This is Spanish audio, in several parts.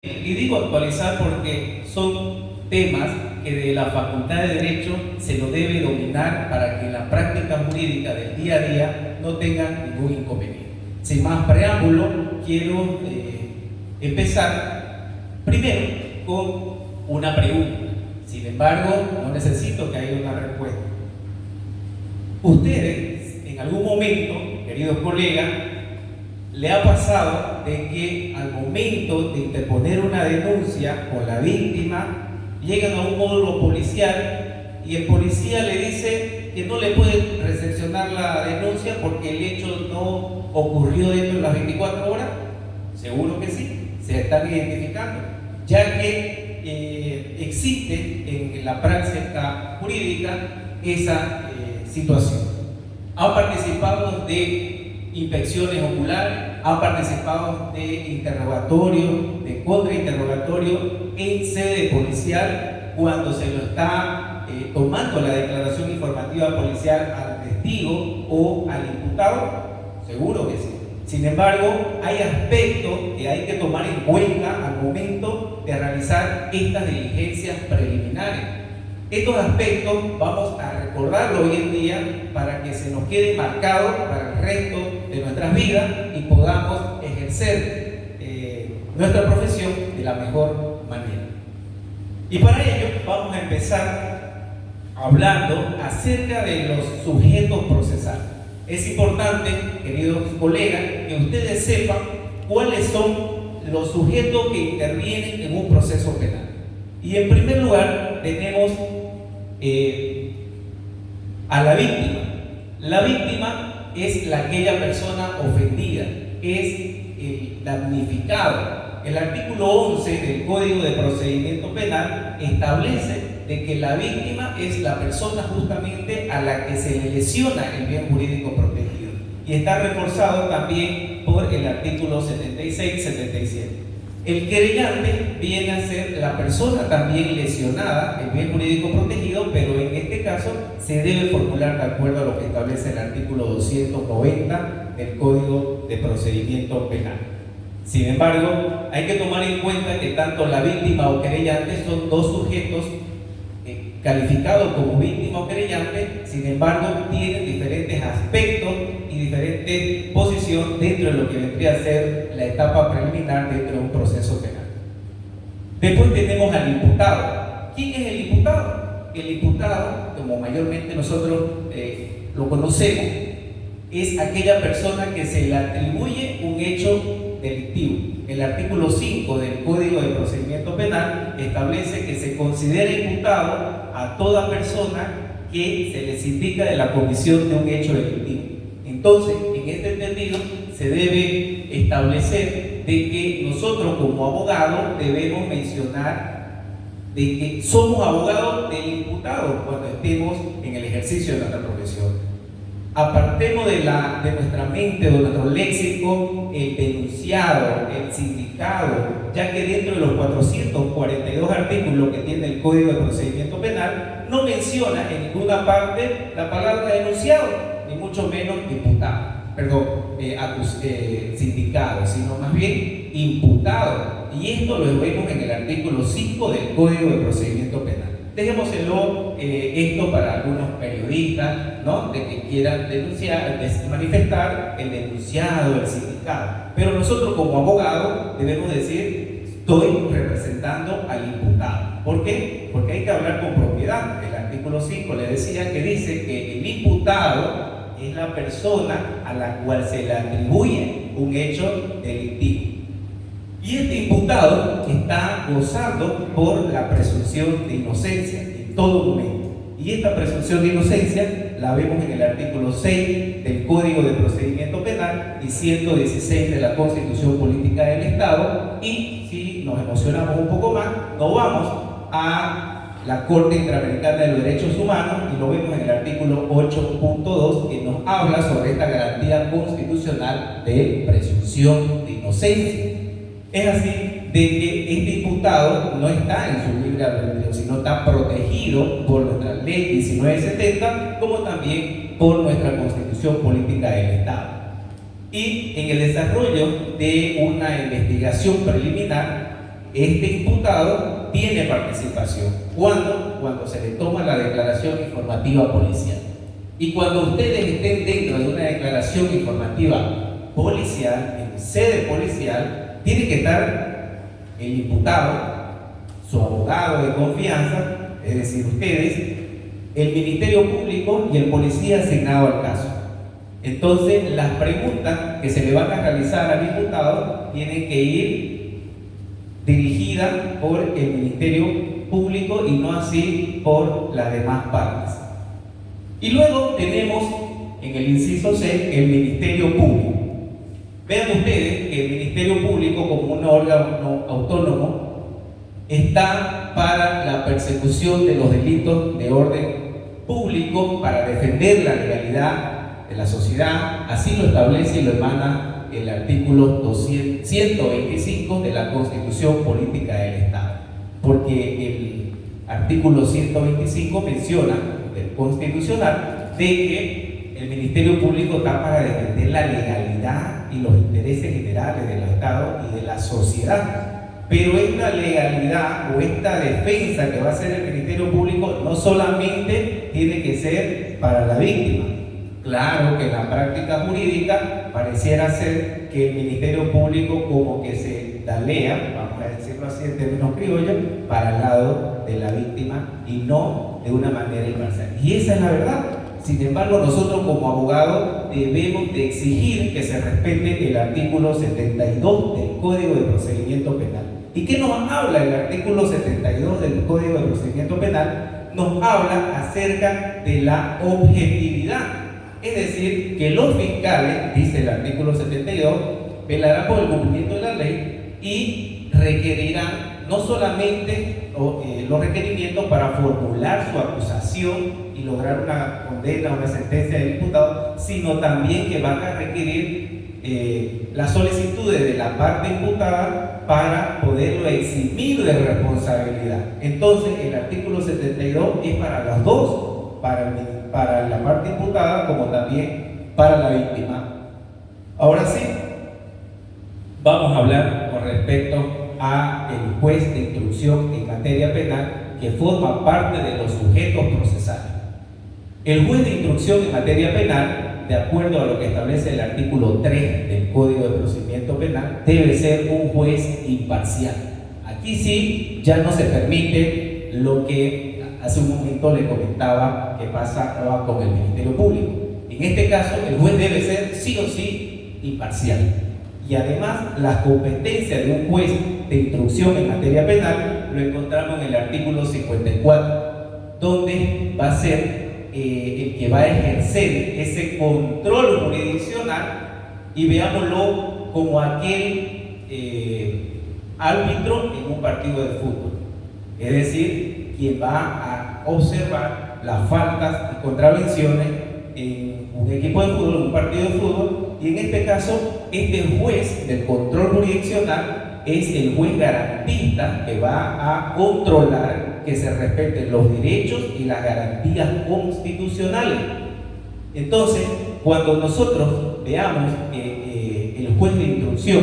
Y digo actualizar porque son temas que de la Facultad de Derecho se lo debe dominar para que en la práctica jurídica del día a día no tengan ningún inconveniente. Sin más preámbulo, quiero empezar primero con una pregunta. Sin embargo, no necesito que haya una respuesta. Ustedes, en algún momento, queridos colegas, ¿le ha pasado de que al momento de interponer una denuncia con la víctima llegan a un módulo policial y el policía le dice que no le puede recepcionar la denuncia porque el hecho no ocurrió dentro de las 24 horas? Seguro que sí, se están identificando, ya que existe en la práctica jurídica esa situación. Han participado de inspecciones oculares, han participado de interrogatorio, de contrainterrogatorio en sede policial cuando se lo está tomando la declaración informativa policial al testigo o al imputado. Seguro que sí. Sin embargo, hay aspectos que hay que tomar en cuenta al momento de realizar estas diligencias preliminares. Estos aspectos vamos a recordarlo hoy en día para que se nos quede marcado para el resto de nuestras vidas y podamos ejercer nuestra profesión de la mejor manera. Y para ello vamos a empezar hablando acerca de los sujetos procesales. Es importante, queridos colegas, que ustedes sepan cuáles son los sujetos que intervienen en un proceso penal. Y en primer lugar tenemos a la víctima. La víctima es aquella persona ofendida, es el damnificado. El artículo 11 del Código de Procedimiento Penal establece de que la víctima es la persona justamente a la que se le lesiona el bien jurídico protegido, y está reforzado también por el artículo 76-77. El querellante viene a ser la persona también lesionada, el bien jurídico protegido, pero en este caso se debe formular de acuerdo a lo que establece el artículo 290 del Código de Procedimiento Penal. Sin embargo, hay que tomar en cuenta que tanto la víctima o querellante son dos sujetos calificados como víctima o querellante. Sin embargo, tienen diferentes aspectos y diferente posición dentro de lo que vendría a ser la etapa preliminar dentro de un proceso penal. Después tenemos al imputado. ¿Quién es el imputado? El imputado, como mayormente nosotros lo conocemos, es aquella persona que se le atribuye un hecho delictivo. El artículo 5 del Código de Procedimiento Penal establece que se considera imputado a toda persona que se les indica de la comisión de un hecho delictivo. Entonces, en este entendido, se debe establecer de que nosotros como abogados debemos mencionar de que somos abogados del imputado cuando estemos en el ejercicio de nuestra profesión. Apartemos de nuestra mente, de nuestro léxico, el denunciado, el sindicado, ya que dentro de los 442 artículos que tiene el Código de Procedimiento Penal no menciona en ninguna parte la palabra denunciado, ni mucho menos sindicado, sino más bien imputado. Y esto lo vemos en el artículo 5 del Código de Procedimiento Penal. Dejémoselo esto para algunos periodistas, ¿no?, de que quieran denunciar, manifestar el denunciado, el sindicado. Pero nosotros como abogados debemos decir: estoy representando al imputado. ¿Por qué? Porque hay que hablar con propiedad. El artículo 5 le decía que dice que el imputado es la persona a la cual se le atribuye un hecho delictivo. Y este imputado está gozando por la presunción de inocencia en todo momento. Y esta presunción de inocencia la vemos en el artículo 6 del Código de Procedimiento Penal y 116 de la Constitución Política del Estado. Y si nos emocionamos un poco más, nos vamos a la Corte Interamericana de los Derechos Humanos y lo vemos en el artículo 8.2, que nos habla sobre esta garantía constitucional de presunción de inocencia. Es así de que este imputado no está en su libre albedrío, sino está protegido por nuestra ley 1970, como también por nuestra Constitución Política del Estado. Y en el desarrollo de una investigación preliminar, este imputado tiene participación. ¿Cuándo? Cuando se le toma la declaración informativa policial. Y cuando ustedes estén dentro de una declaración informativa policial, en sede policial, tiene que estar el imputado, su abogado de confianza, es decir, ustedes, el Ministerio Público y el policía asignado al caso. Entonces, las preguntas que se le van a realizar al imputado tienen que ir dirigidas por el Ministerio Público y no así por las demás partes. Y luego tenemos en el inciso C el Ministerio Público. Vean ustedes que el Ministerio Público, como un órgano autónomo, está para la persecución de los delitos de orden público, para defender la legalidad de la sociedad. Así lo establece y lo emana el artículo 125 de la Constitución Política del Estado, porque el artículo 125 menciona, del constitucional, de que el Ministerio Público está para defender la legalidad y los intereses generales del Estado y de la sociedad. Pero esta legalidad o esta defensa que va a hacer el Ministerio Público no solamente tiene que ser para la víctima. Claro que en la práctica jurídica pareciera ser que el Ministerio Público como que se talea, vamos a decirlo así en términos criollos, para el lado de la víctima y no de una manera imparcial. Y esa es la verdad. Sin embargo, nosotros como abogados debemos de exigir que se respete el artículo 72 del Código de Procedimiento Penal. ¿Y qué nos habla el artículo 72 del Código de Procedimiento Penal? Nos habla acerca de la objetividad. Es decir, que los fiscales, dice el artículo 72, velarán por el cumplimiento de la ley y requerirán no solamente los requerimientos para formular su acusación y lograr una condena, una sentencia del imputado, sino también que van a requerir las solicitudes de la parte imputada para poderlo eximir de responsabilidad. Entonces, el artículo 72 es para las dos, para la parte imputada como también para la víctima. Ahora sí, vamos a hablar con respecto a el juez de instrucción en materia penal, que forma parte de los sujetos procesales. El juez de instrucción en materia penal, de acuerdo a lo que establece el artículo 3 del Código de Procedimiento Penal, debe ser un juez imparcial. Aquí sí ya no se permite lo que hace un momento le comentaba que pasa con el Ministerio Público. En este caso, el juez debe ser sí o sí imparcial. Y además, las competencias de un juez de instrucción en materia penal lo encontramos en el artículo 54, donde va a ser el que va a ejercer ese control jurisdiccional, y veámoslo como aquel árbitro en un partido de fútbol, es decir, quien va a observar las faltas y contravenciones en un equipo de fútbol, en un partido de fútbol. Y en este caso, este juez del control jurisdiccional es el juez garantista que va a controlar que se respeten los derechos y las garantías constitucionales. Entonces, cuando nosotros veamos que el juez de instrucción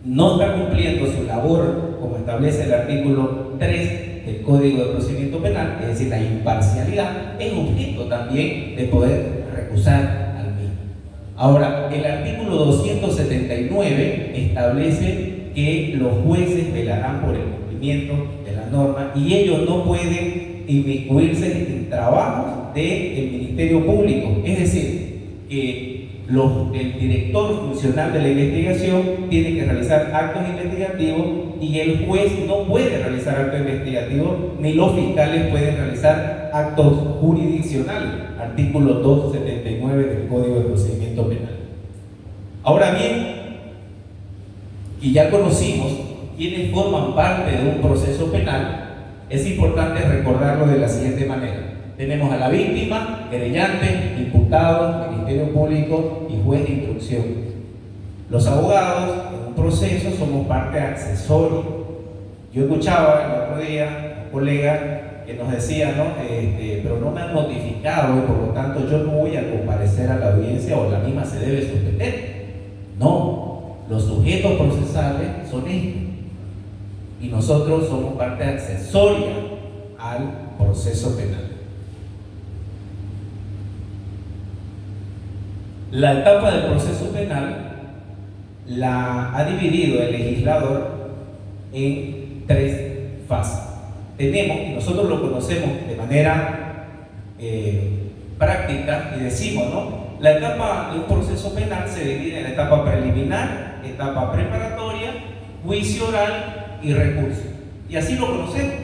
no está cumpliendo su labor, como establece el artículo 3 del Código de Procedimiento Penal, es decir, la imparcialidad, es objeto también de poder recusar al mismo. Ahora, el artículo 279 establece que los jueces velarán por el cumplimiento de la norma y ellos no pueden inmiscuirse en trabajos del Ministerio Público. Es decir, que el director funcional de la investigación tiene que realizar actos investigativos y el juez no puede realizar actos investigativos, ni los fiscales pueden realizar actos jurisdiccionales. Artículo 279 del Código de Procedimiento Penal. Ahora bien, y ya conocimos quienes forman parte de un proceso penal, es importante recordarlo de la siguiente manera. Tenemos a la víctima, querellante, imputado, Ministerio Público y juez de instrucción. Los abogados en un proceso somos parte accesoria. Yo escuchaba el otro día a un colega que nos decía, ¿no? Pero no me han notificado y por lo tanto yo no voy a comparecer a la audiencia o la misma se debe suspender. No, los sujetos procesales son estos. y nosotros somos parte accesoria al proceso penal. La etapa del proceso penal la ha dividido el legislador en 3 fases. Tenemos, y nosotros lo conocemos de manera práctica y decimos, ¿no? La etapa de un proceso penal se divide en etapa preliminar, etapa preparatoria, juicio oral y recurso. Y así lo conocemos.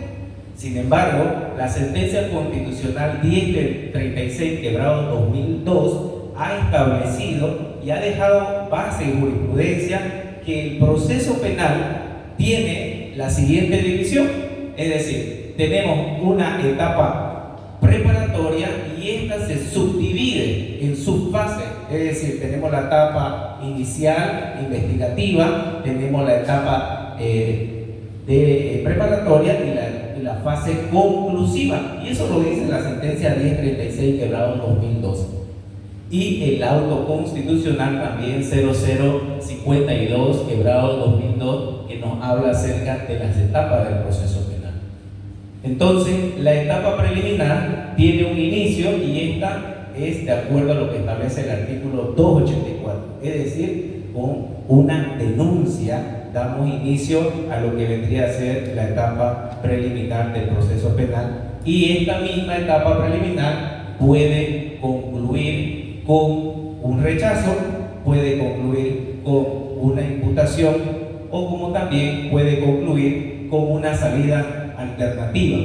Sin embargo, la sentencia constitucional 1036/2002 ha establecido y ha dejado base y jurisprudencia que el proceso penal tiene la siguiente división. Es decir, tenemos una etapa preparatoria y esta se subdivide en subfases. Es decir, tenemos la etapa inicial, investigativa, tenemos la etapa preparatoria y la fase conclusiva. Y eso lo dice la sentencia 1036/2002. Y el auto constitucional también 0052/2002, que nos habla acerca de las etapas del proceso penal. Entonces, la etapa preliminar tiene un inicio y esta es de acuerdo a lo que establece el artículo 284, es decir, con una denuncia damos inicio a lo que vendría a ser la etapa preliminar del proceso penal, y esta misma etapa preliminar puede concluir con un rechazo, puede concluir con una imputación o como también puede concluir con una salida alternativa.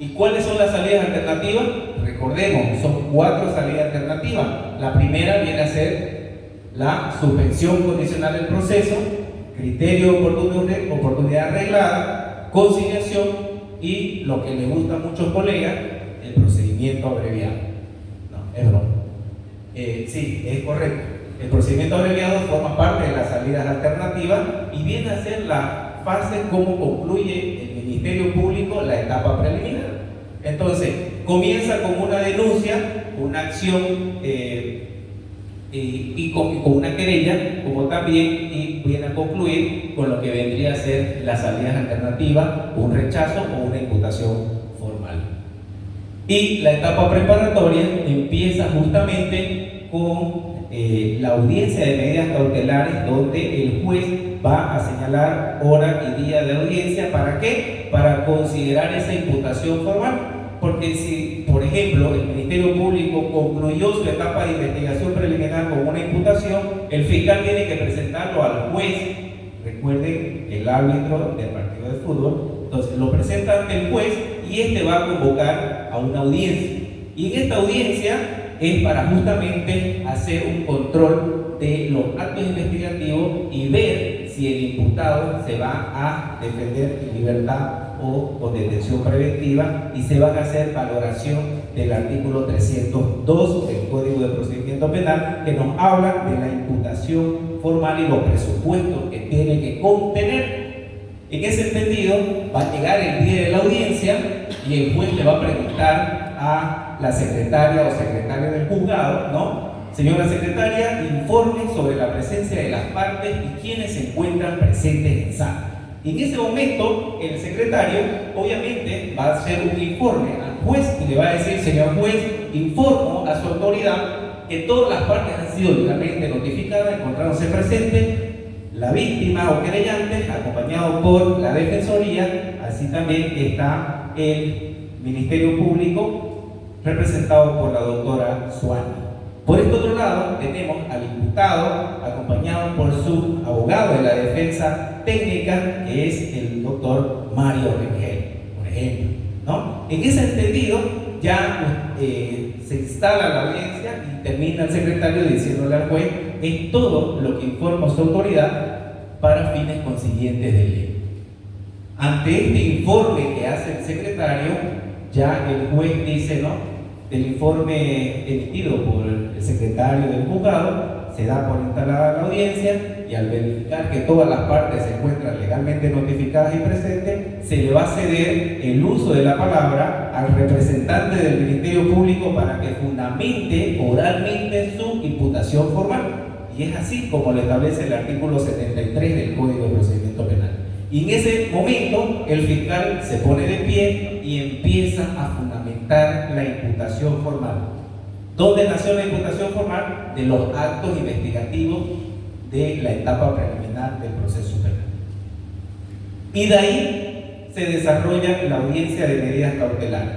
¿Y cuáles son las salidas alternativas? Recordemos, son 4 salidas alternativas. La primera viene a ser la suspensión condicional del proceso, criterio de oportunidad arreglada, conciliación y lo que le gusta a muchos colegas, el procedimiento abreviado. No, es broma. Sí, es correcto. El procedimiento abreviado forma parte de las salidas alternativas y viene a ser la fase como concluye el Ministerio Público la etapa preliminar. Entonces, comienza con una denuncia, una acción y con una querella, como también y viene a concluir con lo que vendría a ser las salidas alternativas, un rechazo o una imputación formal. Y la etapa preparatoria empieza justamente con la audiencia de medidas cautelares, donde el juez va a señalar hora y día de audiencia. ¿Para qué? Para considerar esa imputación formal. Porque si, por ejemplo, el Ministerio Público concluyó su etapa de investigación preliminar con una imputación, el fiscal tiene que presentarlo al juez. Recuerden, el árbitro del partido de fútbol, entonces lo presenta ante el juez y este va a convocar a una audiencia. Y en esta audiencia es para justamente hacer un control de los actos investigativos y ver si el imputado se va a defender en libertad o con detención preventiva, y se van a hacer valoración del artículo 302 del Código de Procedimiento Penal, que nos habla de la imputación formal y los presupuestos que tiene que contener. En ese entendido, va a llegar el día de la audiencia y el juez le va a preguntar a la secretaria o secretario del juzgado, ¿no? Señora secretaria, informe sobre la presencia de las partes y quienes se encuentran presentes en sala. Y en ese momento, el secretario obviamente va a hacer un informe al juez y le va a decir: señor juez, informo a su autoridad que todas las partes han sido legalmente notificadas, encontrándose presentes la víctima o querellante, acompañado por la Defensoría. Así también está el Ministerio Público, representado por la doctora Suani. Por este otro lado, tenemos al imputado, acompañado por su abogado de la defensa técnica, que es el doctor Mario Rengel, por ejemplo, ¿no? En ese entendido, ya se instala la audiencia y termina el secretario diciéndole al juez: es todo lo que informa su autoridad para fines consiguientes de ley. Ante este informe que hace el secretario, ya el juez dice, ¿no?, del informe emitido por el secretario del juzgado, se da por instalada la audiencia, y al verificar que todas las partes se encuentran legalmente notificadas y presentes, se le va a ceder el uso de la palabra al representante del Ministerio Público para que fundamente oralmente su imputación formal. Y es así como lo establece el artículo 73 del Código de Procedimiento Penal. Y en ese momento el fiscal se pone de pie y empieza a fundamentar la imputación formal. ¿Dónde nació la imputación formal? De los actos investigativos de la etapa preliminar del proceso penal. Y de ahí se desarrolla la audiencia de medidas cautelares.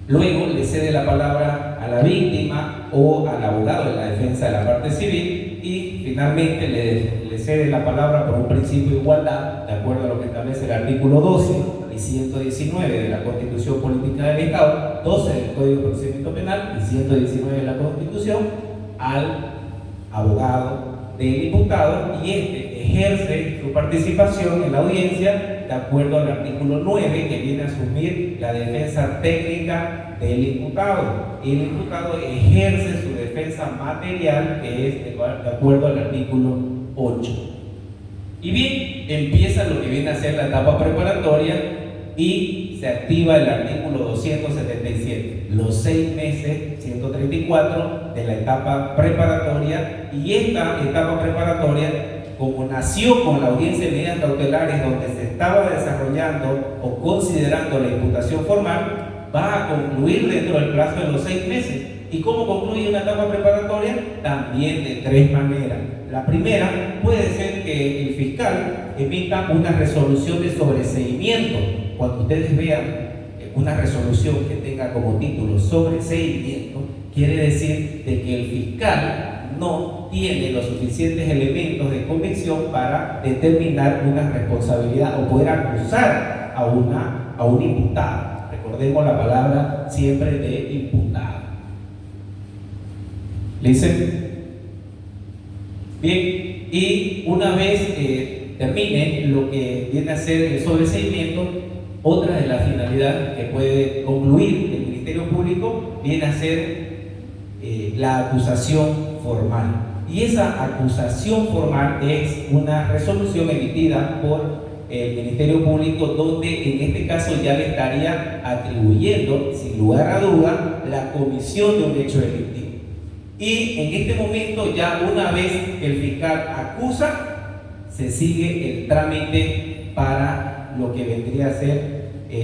Luego le cede la palabra a la víctima o al abogado de la defensa de la parte civil y finalmente le cede la palabra por un principio de igualdad, de acuerdo a lo que establece el artículo 12 y 119 de la Constitución Política del Estado, 12 del Código de Procedimiento Penal y 119 de la Constitución, al abogado del imputado, y este ejerce su participación en la audiencia de acuerdo al artículo 9, que viene a asumir la defensa técnica del imputado. El imputado ejerce su defensa material, que es de acuerdo al artículo 8. Y bien, empieza lo que viene a ser la etapa preparatoria y se activa el artículo 277, los 6 meses, 134 de la etapa preparatoria. Y esta etapa preparatoria, como nació con la audiencia de medidas cautelares donde se estaba desarrollando o considerando la imputación formal, va a concluir dentro del plazo de los 6 meses. ¿Y cómo concluye una etapa preparatoria? También de 3 maneras. La primera puede ser que el fiscal emita una resolución de sobreseimiento. Cuando ustedes vean una resolución que tenga como título sobreseimiento, quiere decir de que el fiscal no tiene los suficientes elementos de convicción para determinar una responsabilidad o poder acusar a un imputado. Recordemos la palabra siempre de imputado. ¿Listo? Bien, y una vez termine lo que viene a ser el sobreseimiento, otra de las finalidades que puede concluir el Ministerio Público viene a ser la acusación formal. Y esa acusación formal es una resolución emitida por el Ministerio Público, donde en este caso ya le estaría atribuyendo, sin lugar a duda, la comisión de un hecho delictivo. Y en este momento, ya una vez que el fiscal acusa, se sigue el trámite para lo que vendría a ser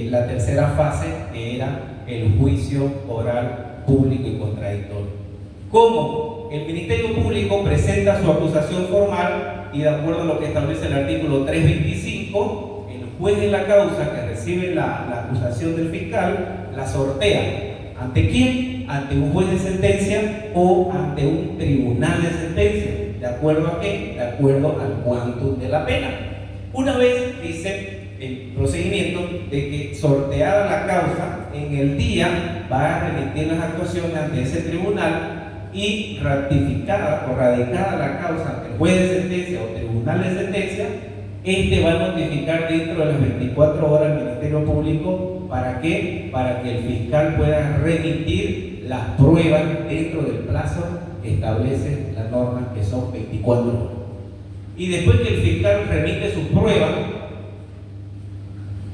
la tercera fase, que era el juicio oral público y contradictorio. ¿Cómo? El Ministerio Público presenta su acusación formal y, de acuerdo a lo que establece el artículo 325, el juez de la causa que recibe la acusación del fiscal la sortea. ¿Ante quién? Ante un juez de sentencia o ante un tribunal de sentencia. ¿De acuerdo a qué? De acuerdo al quantum de la pena. Una vez dice el procedimiento de que, sorteada la causa, en el día va a remitir las actuaciones ante ese tribunal, y ratificada o radicada la causa ante el juez de sentencia o tribunal de sentencia, este va a notificar dentro de las 24 horas al Ministerio Público. ¿Para qué? Para que el fiscal pueda remitir las pruebas dentro del plazo que establece la norma, que son 24 horas. Y después que el fiscal remite sus pruebas,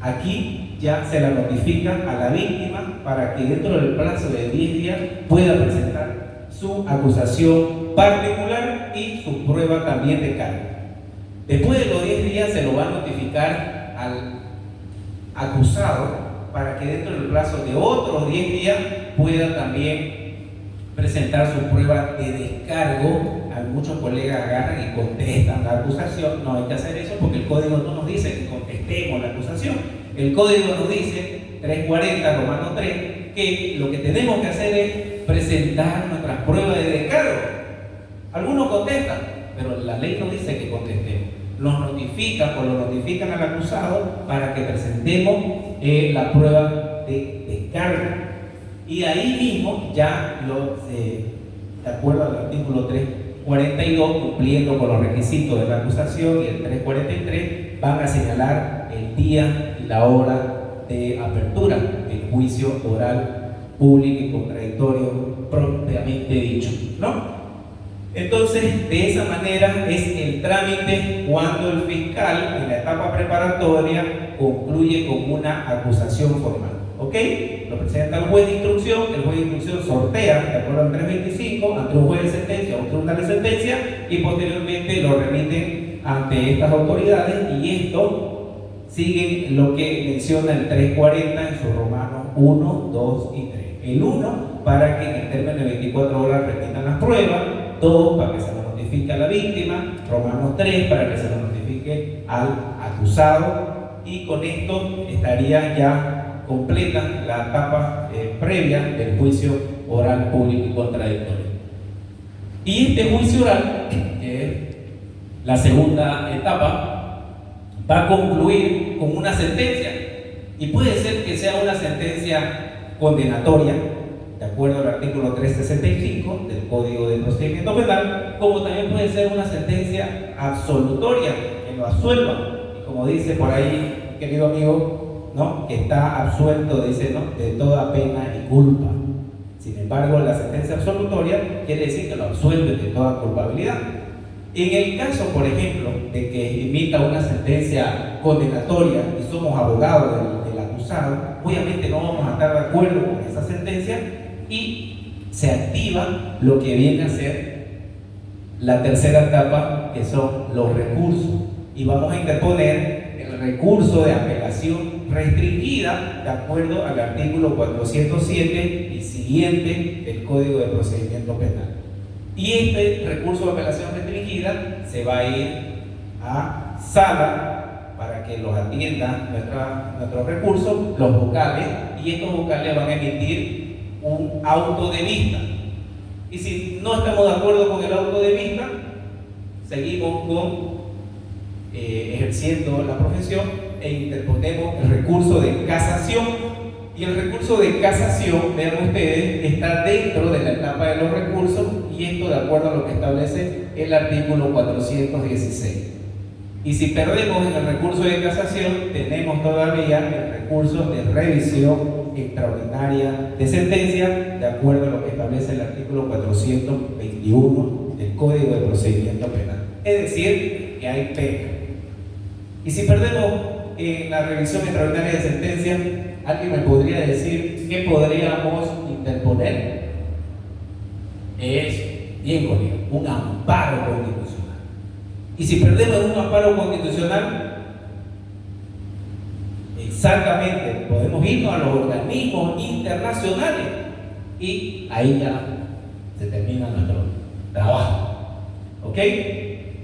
aquí ya se la notifica a la víctima para que dentro del plazo de 10 días pueda presentar su acusación particular y su prueba también de cargo. Después de los 10 días se lo va a notificar al acusado para que dentro del plazo de otros 10 días pueda también presentar su prueba de descargo. Muchos colegas agarran y contestan la acusación. No hay que hacer eso porque el código no nos dice que contestemos la acusación. El código nos dice, 340 Romano 3, que lo que tenemos que hacer es presentar nuestras pruebas de descargo. Algunos contestan, pero la ley no dice que contestemos. Nos notifican o lo notifican al acusado para que presentemos la prueba de descargo. Y ahí mismo ya de acuerdo al artículo 342, cumpliendo con los requisitos de la acusación, y el 343 van a señalar el día y la hora de apertura del juicio oral público y contradictorio propiamente dicho, ¿no? Entonces, de esa manera es el trámite cuando el fiscal en la etapa preparatoria concluye con una acusación formal. ¿Ok? Lo presenta el juez de instrucción, el juez de instrucción sortea, de acuerdo al 325, ante un juez de sentencia o un tribunal de sentencia, y posteriormente lo remiten ante estas autoridades, y esto sigue lo que menciona el 340 en sus Romanos 1, 2 y 3. El 1, para que en el término de 24 horas repitan las pruebas. 2, para que se lo notifique a la víctima. Romanos 3, para que se lo notifique al acusado. Y con esto estaría ya completa la etapa previa del juicio oral público y contradictorio. Y este juicio oral, que es la segunda etapa, va a concluir con una sentencia. Y puede ser que sea una sentencia condenatoria, de acuerdo al artículo 365 del Código de Procedimiento Penal, como también puede ser una sentencia absolutoria, que lo absuelva. Y como dice por ahí, querido amigo, ¿no?, que está absuelto, dice, ¿no?, de toda pena y culpa. Sin embargo, la sentencia absolutoria quiere decir que lo absuelve de toda culpabilidad. En el caso, por ejemplo, de que emita una sentencia condenatoria y somos abogados del acusado, obviamente no vamos a estar de acuerdo con esa sentencia y se activa lo que viene a ser la tercera etapa, que son los recursos. Y vamos a interponer el recurso de apelación restringida de acuerdo al artículo 407 y siguiente del Código de Procedimiento Penal. Y este recurso de apelación restringida se va a ir a sala para que los atiendan nuestros recursos, los vocales, y estos vocales van a emitir un auto de vista. Y si no estamos de acuerdo con el auto de vista, seguimos con ejerciendo la profesión e interponemos el recurso de casación. Y el recurso de casación, vean ustedes, está dentro de la etapa de los recursos, y esto de acuerdo a lo que establece el artículo 416. Y si perdemos en el recurso de casación, tenemos todavía el recurso de revisión extraordinaria de sentencia, de acuerdo a lo que establece el artículo 421 del Código de Procedimiento Penal. Es decir, que hay pena. Y si perdemos en la revisión extraordinaria de sentencia, ¿alguien me podría decir qué podríamos interponer? Es, bien conmigo, un amparo constitucional. Y si perdemos un amparo constitucional, exactamente, podemos irnos a los organismos internacionales y ahí ya se termina nuestro trabajo. ¿Ok?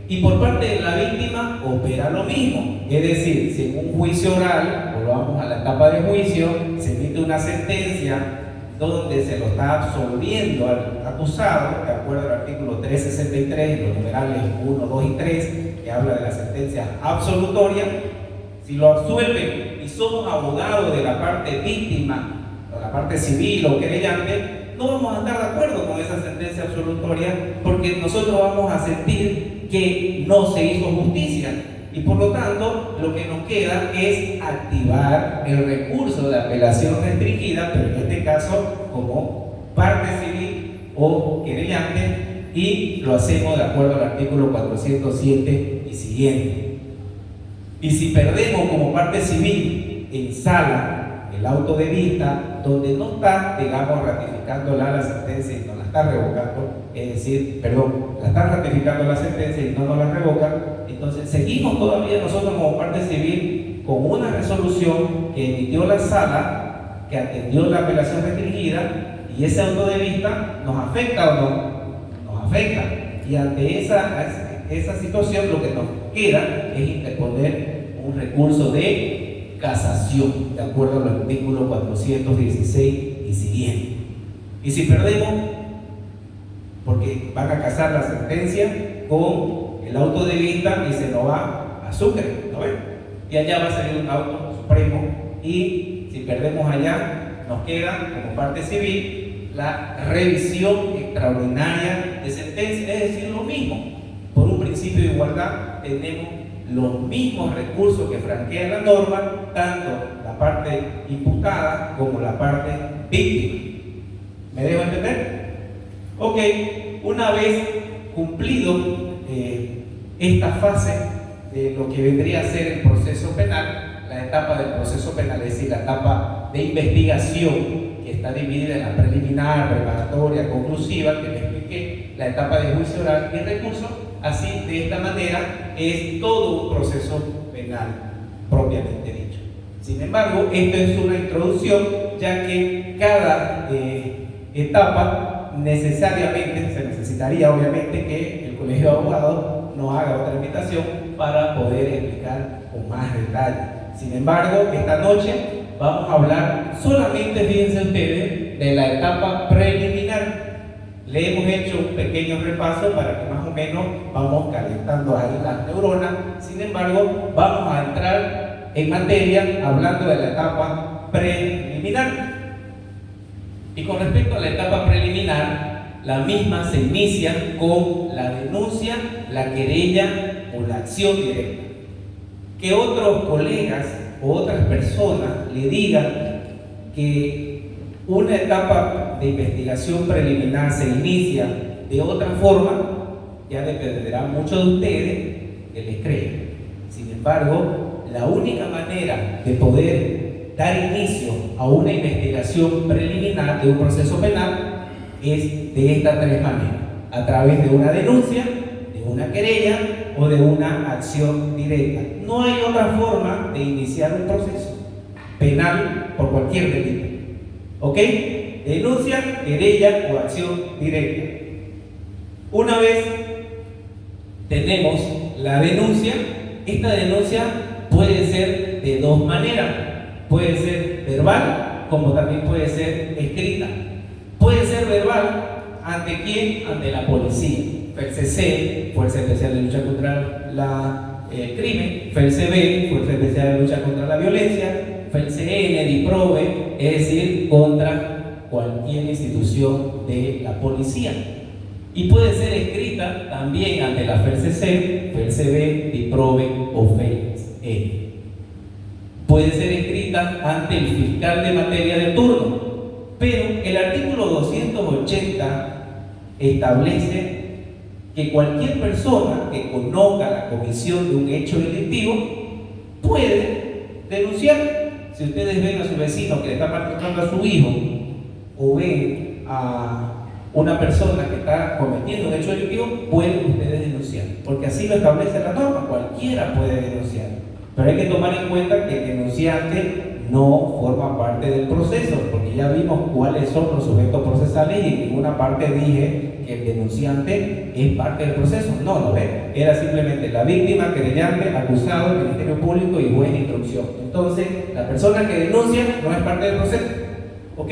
Y por parte de la víctima opera lo mismo. Es decir, si en un juicio oral, volvamos a la etapa de juicio, se emite una sentencia donde se lo está absolviendo al acusado, de acuerdo al artículo 363, los numerales 1, 2 y 3, que habla de la sentencia absolutoria. Si lo absuelven y somos abogados de la parte víctima, o la parte civil o querellante, no vamos a estar de acuerdo con esa sentencia absolutoria, porque nosotros vamos a sentir que no se hizo justicia. Y por lo tanto, lo que nos queda es activar el recurso de apelación restringida, pero en este caso como parte civil o querellante, y lo hacemos de acuerdo al artículo 407 y siguiente. Y si perdemos como parte civil en sala el auto de vista, donde no está, digamos, ratificándola la sentencia y no la está revocando, es decir, perdón, la está ratificando la sentencia y no nos la revoca, entonces seguimos todavía nosotros como parte civil con una resolución que emitió la sala, que atendió la apelación restringida, y ese auto de vista nos afecta o no, nos afecta. Y ante esa situación lo que nos queda es interponer un recurso de casación, de acuerdo al artículo 416 y siguiente. Y si perdemos, porque van a casar la sentencia con el auto de vista y se nos va a Sucre, ¿no ven? Y allá va a salir un auto supremo, y si perdemos allá, nos queda como parte civil la revisión extraordinaria de sentencia, es decir, lo mismo. Por un principio de igualdad tenemos los mismos recursos que franquea la norma, tanto la parte imputada como la parte víctima. ¿Me dejo entender? Ok, una vez cumplido esta fase de lo que vendría a ser el proceso penal, la etapa del proceso penal, es decir, la etapa de investigación, que está dividida en la preliminar, preparatoria, conclusiva, que les expliqué, la etapa de juicio oral y recurso, Así, de esta manera, es todo un proceso penal propiamente dicho. Sin embargo, esto es una introducción, ya que cada etapa necesariamente, se necesitaría obviamente que el Colegio de Abogados nos haga otra invitación para poder explicar con más detalle. Sin embargo, esta noche vamos a hablar solamente, fíjense ustedes, de la etapa preliminar. Le hemos hecho un pequeño repaso para que más o menos vamos calentando ahí las neuronas. Sin embargo, vamos a entrar en materia hablando de la etapa preliminar. Y con respecto a la etapa preliminar, la misma se inicia con la denuncia, la querella o la acción directa. Que otros colegas o otras personas le digan que una etapa de investigación preliminar se inicia de otra forma, ya dependerá mucho de ustedes que les crean. Sin embargo, la única manera de poder dar inicio a una investigación preliminar de un proceso penal es de estas tres maneras: a través de una denuncia, de una querella o de una acción directa. No hay otra forma de iniciar un proceso penal por cualquier delito. ¿Ok? Denuncia, querella o acción directa. Una vez tenemos la denuncia, esta denuncia puede ser de dos maneras. Puede ser verbal, como también puede ser escrita. Puede ser verbal, ¿ante quién? Ante la policía. FELCC, Fuerza Especial de Lucha contra el Crimen, FELCB, Fuerza Especial de Lucha contra la Violencia, FELCN, DIPROVE, es decir, contra cualquier institución de la policía. Y puede ser escrita también ante la FELCC, FELCB, DIPROVE o FELCN. Puede ser escrita ante el fiscal de materia de turno, pero el artículo 280 establece que cualquier persona que conozca la comisión de un hecho delictivo puede denunciar. Si ustedes ven a su vecino que le está maltratando a su hijo, o ven a una persona que está cometiendo un hecho delictivo, pueden ustedes denunciar, porque así lo establece la norma. Cualquiera puede denunciar, pero hay que tomar en cuenta que el denunciante no forma parte del proceso, porque ya vimos cuáles son los sujetos procesales y en ninguna parte dije que el denunciante es parte del proceso. No, lo ven. Era simplemente la víctima, querellante, acusado, el Ministerio Público y juez de instrucción. Entonces, la persona que denuncia no es parte del proceso. ¿Ok?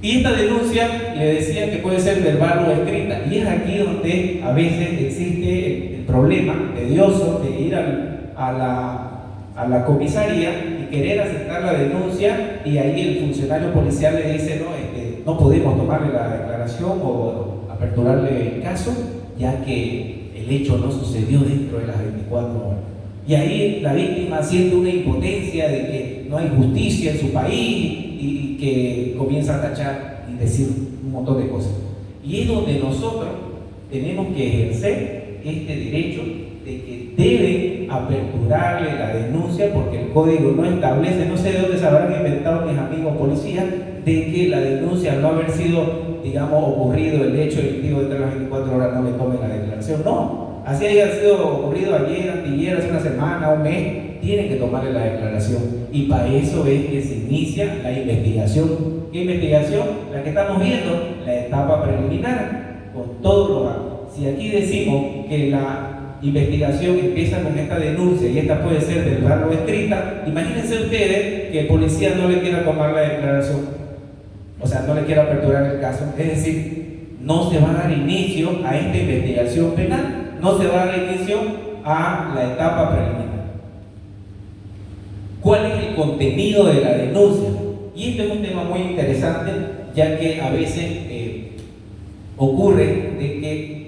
Y esta denuncia, le decía que puede ser verbal o escrita, y es aquí donde a veces existe el problema tedioso de ir a la comisaría y querer aceptar la denuncia, y ahí el funcionario policial le dice: no podemos tomarle la declaración o aperturarle el caso, ya que el hecho no sucedió dentro de las 24 horas. Y ahí la víctima siente una impotencia de que no hay justicia en su país y que comienza a tachar y decir un montón de cosas. Y es donde nosotros tenemos que ejercer este derecho de que deben aperturarle la denuncia, porque el código no establece, no sé de dónde se habrán inventado mis amigos policías, de que la denuncia, al no haber sido, digamos, ocurrido el hecho delictivo dentro de las 24 horas, no le tomen la declaración. No, así haya sido ocurrido ayer, anteayer, hace una semana, un mes, tienen que tomarle la declaración. Y para eso es que se inicia la investigación. ¿Qué investigación? La que estamos viendo, la etapa preliminar, con todos los actos. Si aquí decimos que la investigación empieza con esta denuncia y esta puede ser verbal o escrita, imagínense ustedes que el policía no le quiera tomar la declaración, o sea, no le quiera aperturar el caso. Es decir, no se va a dar inicio a esta investigación penal, no se va a dar inicio a la etapa preliminar. ¿Cuál es el contenido de la denuncia? Y este es un tema muy interesante, ya que a veces ocurre de que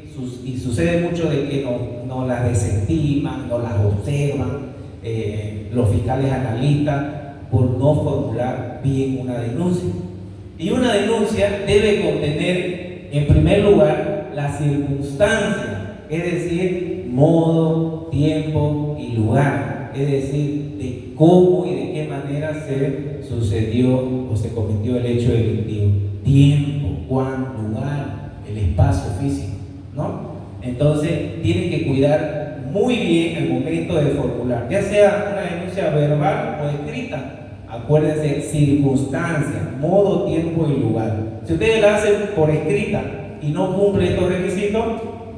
y sucede mucho de que no las desestiman, no las observan los fiscales analistas por no formular bien una denuncia. Y una denuncia debe contener, en primer lugar, las circunstancias, es decir, modo, tiempo y lugar, es decir, de cómo y de qué manera se sucedió o se cometió el hecho delictivo. Tiempo, cuándo, lugar, el espacio físico, ¿no? Entonces, tienen que cuidar muy bien el momento de formular, ya sea una denuncia verbal o escrita. Acuérdense, circunstancias, modo, tiempo y lugar. Si ustedes la hacen por escrita y no cumple estos requisitos,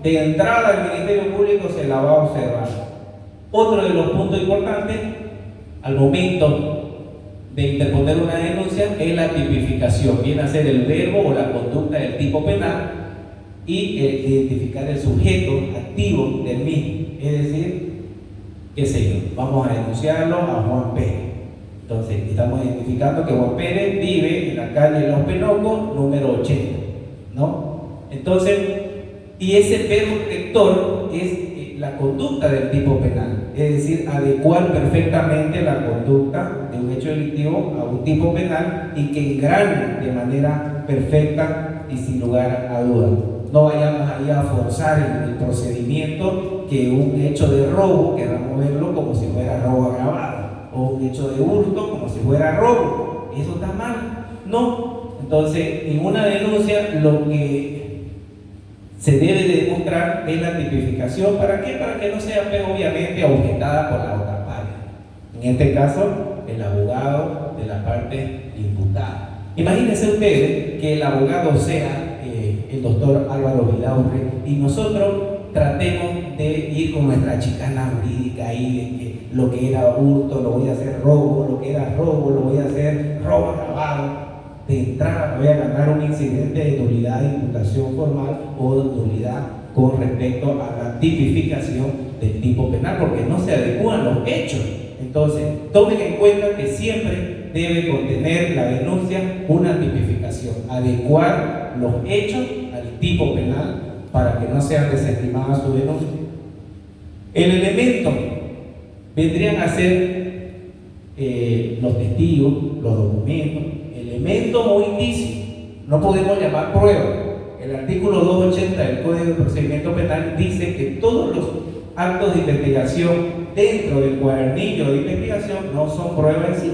de entrada el Ministerio Público se la va a observar. Otro de los puntos importantes al momento de interponer una denuncia es la tipificación, viene a ser el verbo o la conducta del tipo penal y identificar el sujeto activo del mismo. Es decir, qué sé yo, vamos a denunciarlo a Juan Pérez. Entonces, estamos identificando que Juan Pérez vive en la calle Los Penocos, número 80, ¿no? Entonces, y ese verbo rector es la conducta del tipo penal, es decir, adecuar perfectamente la conducta de un hecho delictivo a un tipo penal y que engrane de manera perfecta y sin lugar a dudas. No vayamos ahí a forzar el procedimiento que un hecho de robo, queramos verlo como si fuera robo agravado, o un hecho de hurto como si fuera robo. Eso está mal, no. Entonces, en una denuncia lo que se debe de demostrar es la tipificación. ¿Para qué? Para que no sea, pues, obviamente, objetada por la otra parte. En este caso, el abogado de la parte imputada. Imagínense ustedes que el abogado sea el doctor Álvaro Vidaurre y nosotros tratemos de ir con nuestra chicana jurídica ahí de que lo que era hurto lo voy a hacer robo, lo que era robo lo voy a hacer robo agravado. De entrada voy a ganar un incidente de nulidad de imputación formal o de nulidad con respecto a la tipificación del tipo penal, porque no se adecúan los hechos. Entonces, tomen en cuenta que siempre debe contener la denuncia una tipificación, adecuar los hechos al tipo penal para que no sean desestimadas su denuncia. El elemento vendrían a ser los testigos, los documentos, elementos o indicios. No podemos llamar prueba. El artículo 280 del Código de Procedimiento Penal dice que todos los actos de investigación dentro del cuadernillo de investigación no son prueba en sí,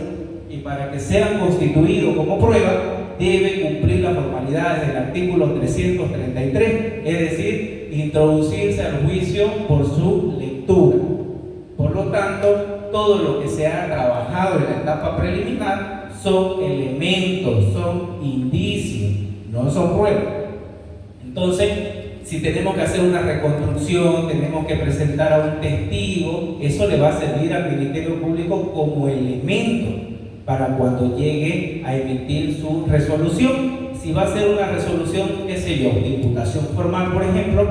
y para que sean constituidos como prueba debe cumplir las formalidades del artículo 333, es decir, introducirse al juicio por su lectura. Por lo tanto, todo lo que se ha trabajado en la etapa preliminar son elementos, son indicios, no son pruebas. Entonces, si tenemos que hacer una reconstrucción, tenemos que presentar a un testigo, eso le va a servir al Ministerio Público como elemento para cuando llegue a emitir su resolución. Si va a ser una resolución, qué sé yo, de imputación formal, por ejemplo,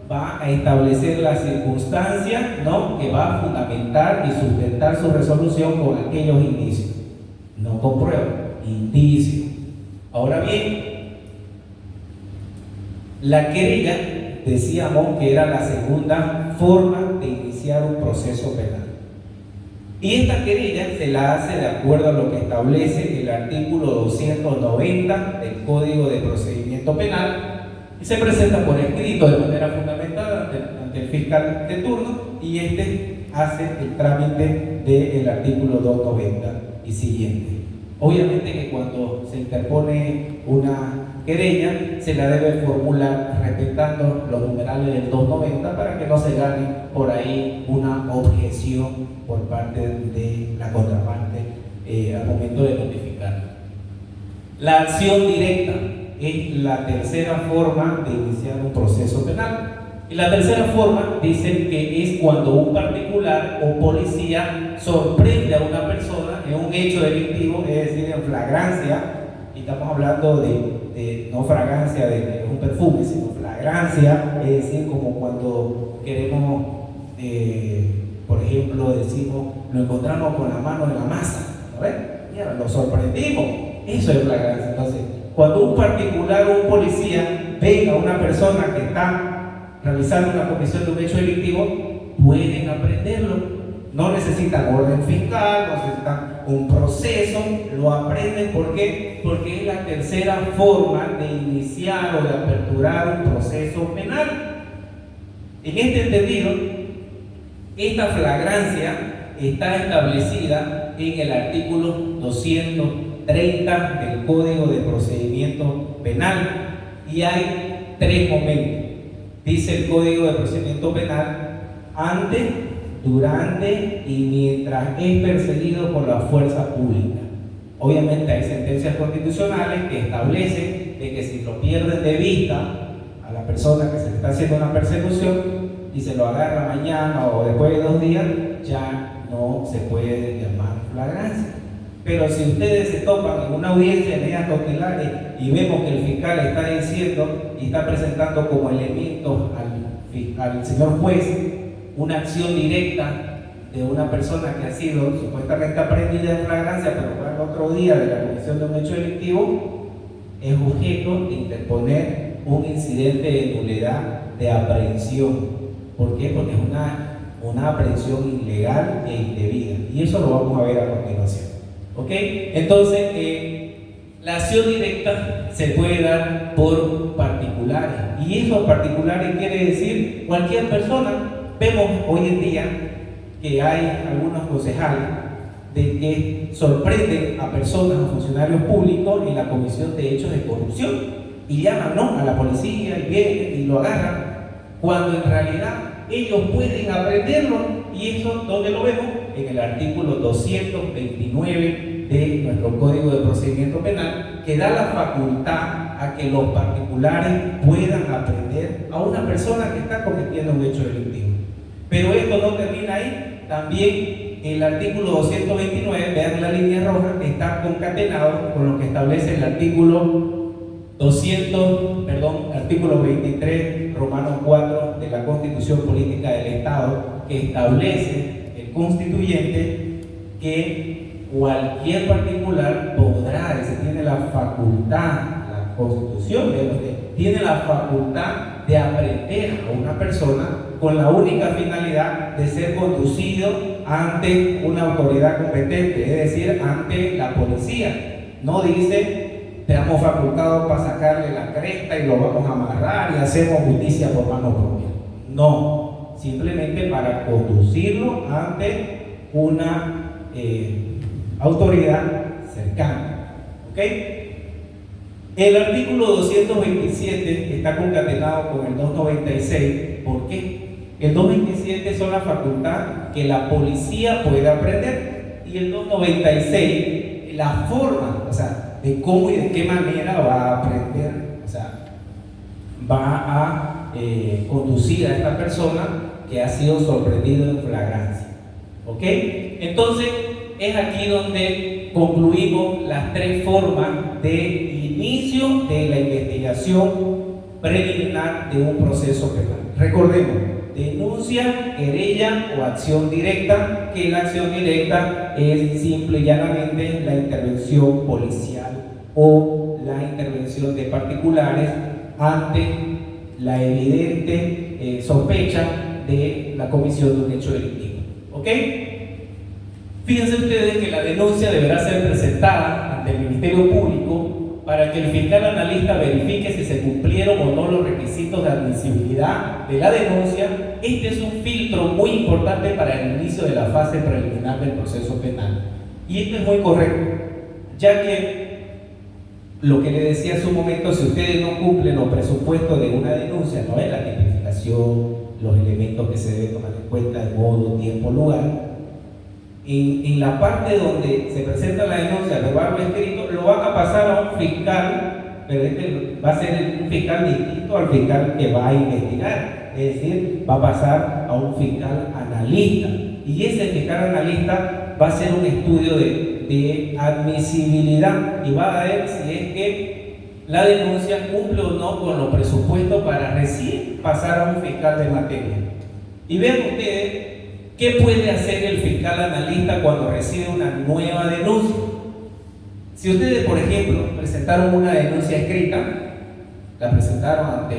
va a establecer las circunstancias, ¿no?, que va a fundamentar y sustentar su resolución con aquellos indicios, no con pruebas, indicios. Ahora bien, la querella, decíamos que era la segunda forma de iniciar un proceso penal. Y esta querella se la hace de acuerdo a lo que establece el artículo 290 del Código de Procedimiento Penal y se presenta por escrito de manera fundamentada ante el fiscal de turno, y este hace el trámite del artículo 290 y siguiente. Obviamente que cuando se interpone una querella se la debe formular respetando los numerales del 290 para que no se gane por ahí una objeción por parte de la contraparte al momento de notificar. La acción directa es la tercera forma de iniciar un proceso penal. Y la tercera forma dice que es cuando un particular o policía sorprende a una persona en un hecho delictivo, es decir, en flagrancia, y estamos hablando de no fragancia de un perfume, sino flagrancia, es decir, como cuando queremos, por ejemplo, decimos, lo encontramos con la mano en la masa, ¿no ves? Mira, lo sorprendimos, eso es flagrancia. Entonces, cuando un particular o un policía ve a una persona que está realizando una comisión de un hecho delictivo, pueden aprenderlo. No necesitan orden fiscal, no necesitan un proceso, lo aprenden. ¿Por qué? Porque es la tercera forma de iniciar o de aperturar un proceso penal. En este entendido, esta flagrancia está establecida en el artículo 230 del Código de Procedimiento Penal y hay tres momentos. Dice el Código de Procedimiento Penal: antes, durante y mientras es perseguido por la fuerza pública. Obviamente hay sentencias constitucionales que establecen de que si lo pierden de vista a la persona que se le está haciendo una persecución y se lo agarra mañana o después de 2 días, ya no se puede llamar flagrancia. Pero si ustedes se topan en una audiencia de medidas cautelares y vemos que el fiscal está diciendo y está presentando como elementos al señor juez una acción directa de una persona que ha sido supuestamente aprendida en flagrancia, pero fue al otro día de la comisión de un hecho delictivo, es objeto de interponer un incidente de nulidad de aprehensión. ¿Por qué? Porque es una aprehensión ilegal e indebida. Y eso lo vamos a ver a continuación. ¿Ok? Entonces, la acción directa se puede dar por particulares. Y esos particulares quiere decir cualquier persona. Vemos hoy en día que hay algunos concejales de que sorprenden a personas, a funcionarios públicos en la comisión de hechos de corrupción y llaman, ¿no?, a la policía y vienen y lo agarran, cuando en realidad ellos pueden aprenderlo. Y eso, ¿dónde lo vemos? En el artículo 229 de nuestro Código de Procedimiento Penal, que da la facultad a que los particulares puedan aprender a una persona que está cometiendo un hecho delictivo. Pero esto no termina ahí. También el artículo 229, vean la línea roja, está concatenado con lo que establece el artículo 23, Romanos 4 de la Constitución Política del Estado, que establece el constituyente que cualquier particular podrá, se tiene la facultad, la Constitución tiene la facultad de aprender a una persona con la única finalidad de ser conducido ante una autoridad competente, es decir, ante la policía. No dice, te hemos facultado para sacarle la cresta y lo vamos a amarrar y hacemos justicia por mano propia. No, simplemente para conducirlo ante una autoridad cercana. ¿Ok? El artículo 227 está concatenado con el 296. ¿Por qué? El 227 son la facultad que la policía puede aprender, y el 296 la forma, o sea, de cómo y de qué manera va a aprender, o sea, va a conducir a esta persona que ha sido sorprendido en flagrancia. ¿Ok? Entonces, es aquí donde concluimos las 3 formas de inicio de la investigación preliminar de un proceso penal. Recordemos: denuncia, querella o acción directa, que la acción directa es simple y llanamente la intervención policial o la intervención de particulares ante la evidente sospecha de la comisión de un hecho delictivo. ¿Ok? Fíjense ustedes que la denuncia deberá ser presentada ante el Ministerio Público para que el fiscal analista verifique si se cumplieron o no los requisitos de admisibilidad de la denuncia. Este es un filtro muy importante para el inicio de la fase preliminar del proceso penal. Y esto es muy correcto, ya que lo que le decía hace un momento, si ustedes no cumplen los presupuestos de una denuncia, no es la tipificación, los elementos que se deben tomar en cuenta, el modo, tiempo, lugar, en la parte donde se presenta la denuncia, verbal o escrito, lo van a pasar a un fiscal, pero este va a ser un fiscal distinto al fiscal que va a investigar, es decir, va a pasar a un fiscal analista, y ese fiscal analista va a hacer un estudio de admisibilidad y va a ver si es que la denuncia cumple o no con los presupuestos para recién pasar a un fiscal de materia. Y vean ustedes qué puede hacer el fiscal analista cuando recibe una nueva denuncia. Si ustedes, por ejemplo, presentaron una denuncia escrita, la presentaron ante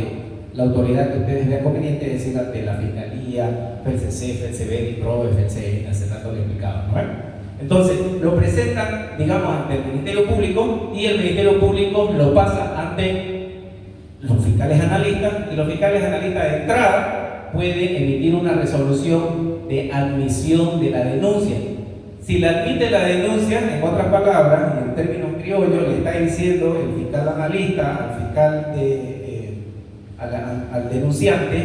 la autoridad que ustedes vean conveniente, es decir, ante la Fiscalía, FELCC, FELCB, DIPROVE, FELCE, hace rato le explicaba, ¿no? Entonces, lo presentan, digamos, ante el Ministerio Público, y el Ministerio Público lo pasa ante los fiscales analistas, y los fiscales analistas de entrada pueden emitir una resolución de admisión de la denuncia. Si la admite la denuncia, en otras palabras, y en términos criollos, le está diciendo el fiscal analista al fiscal al denunciante: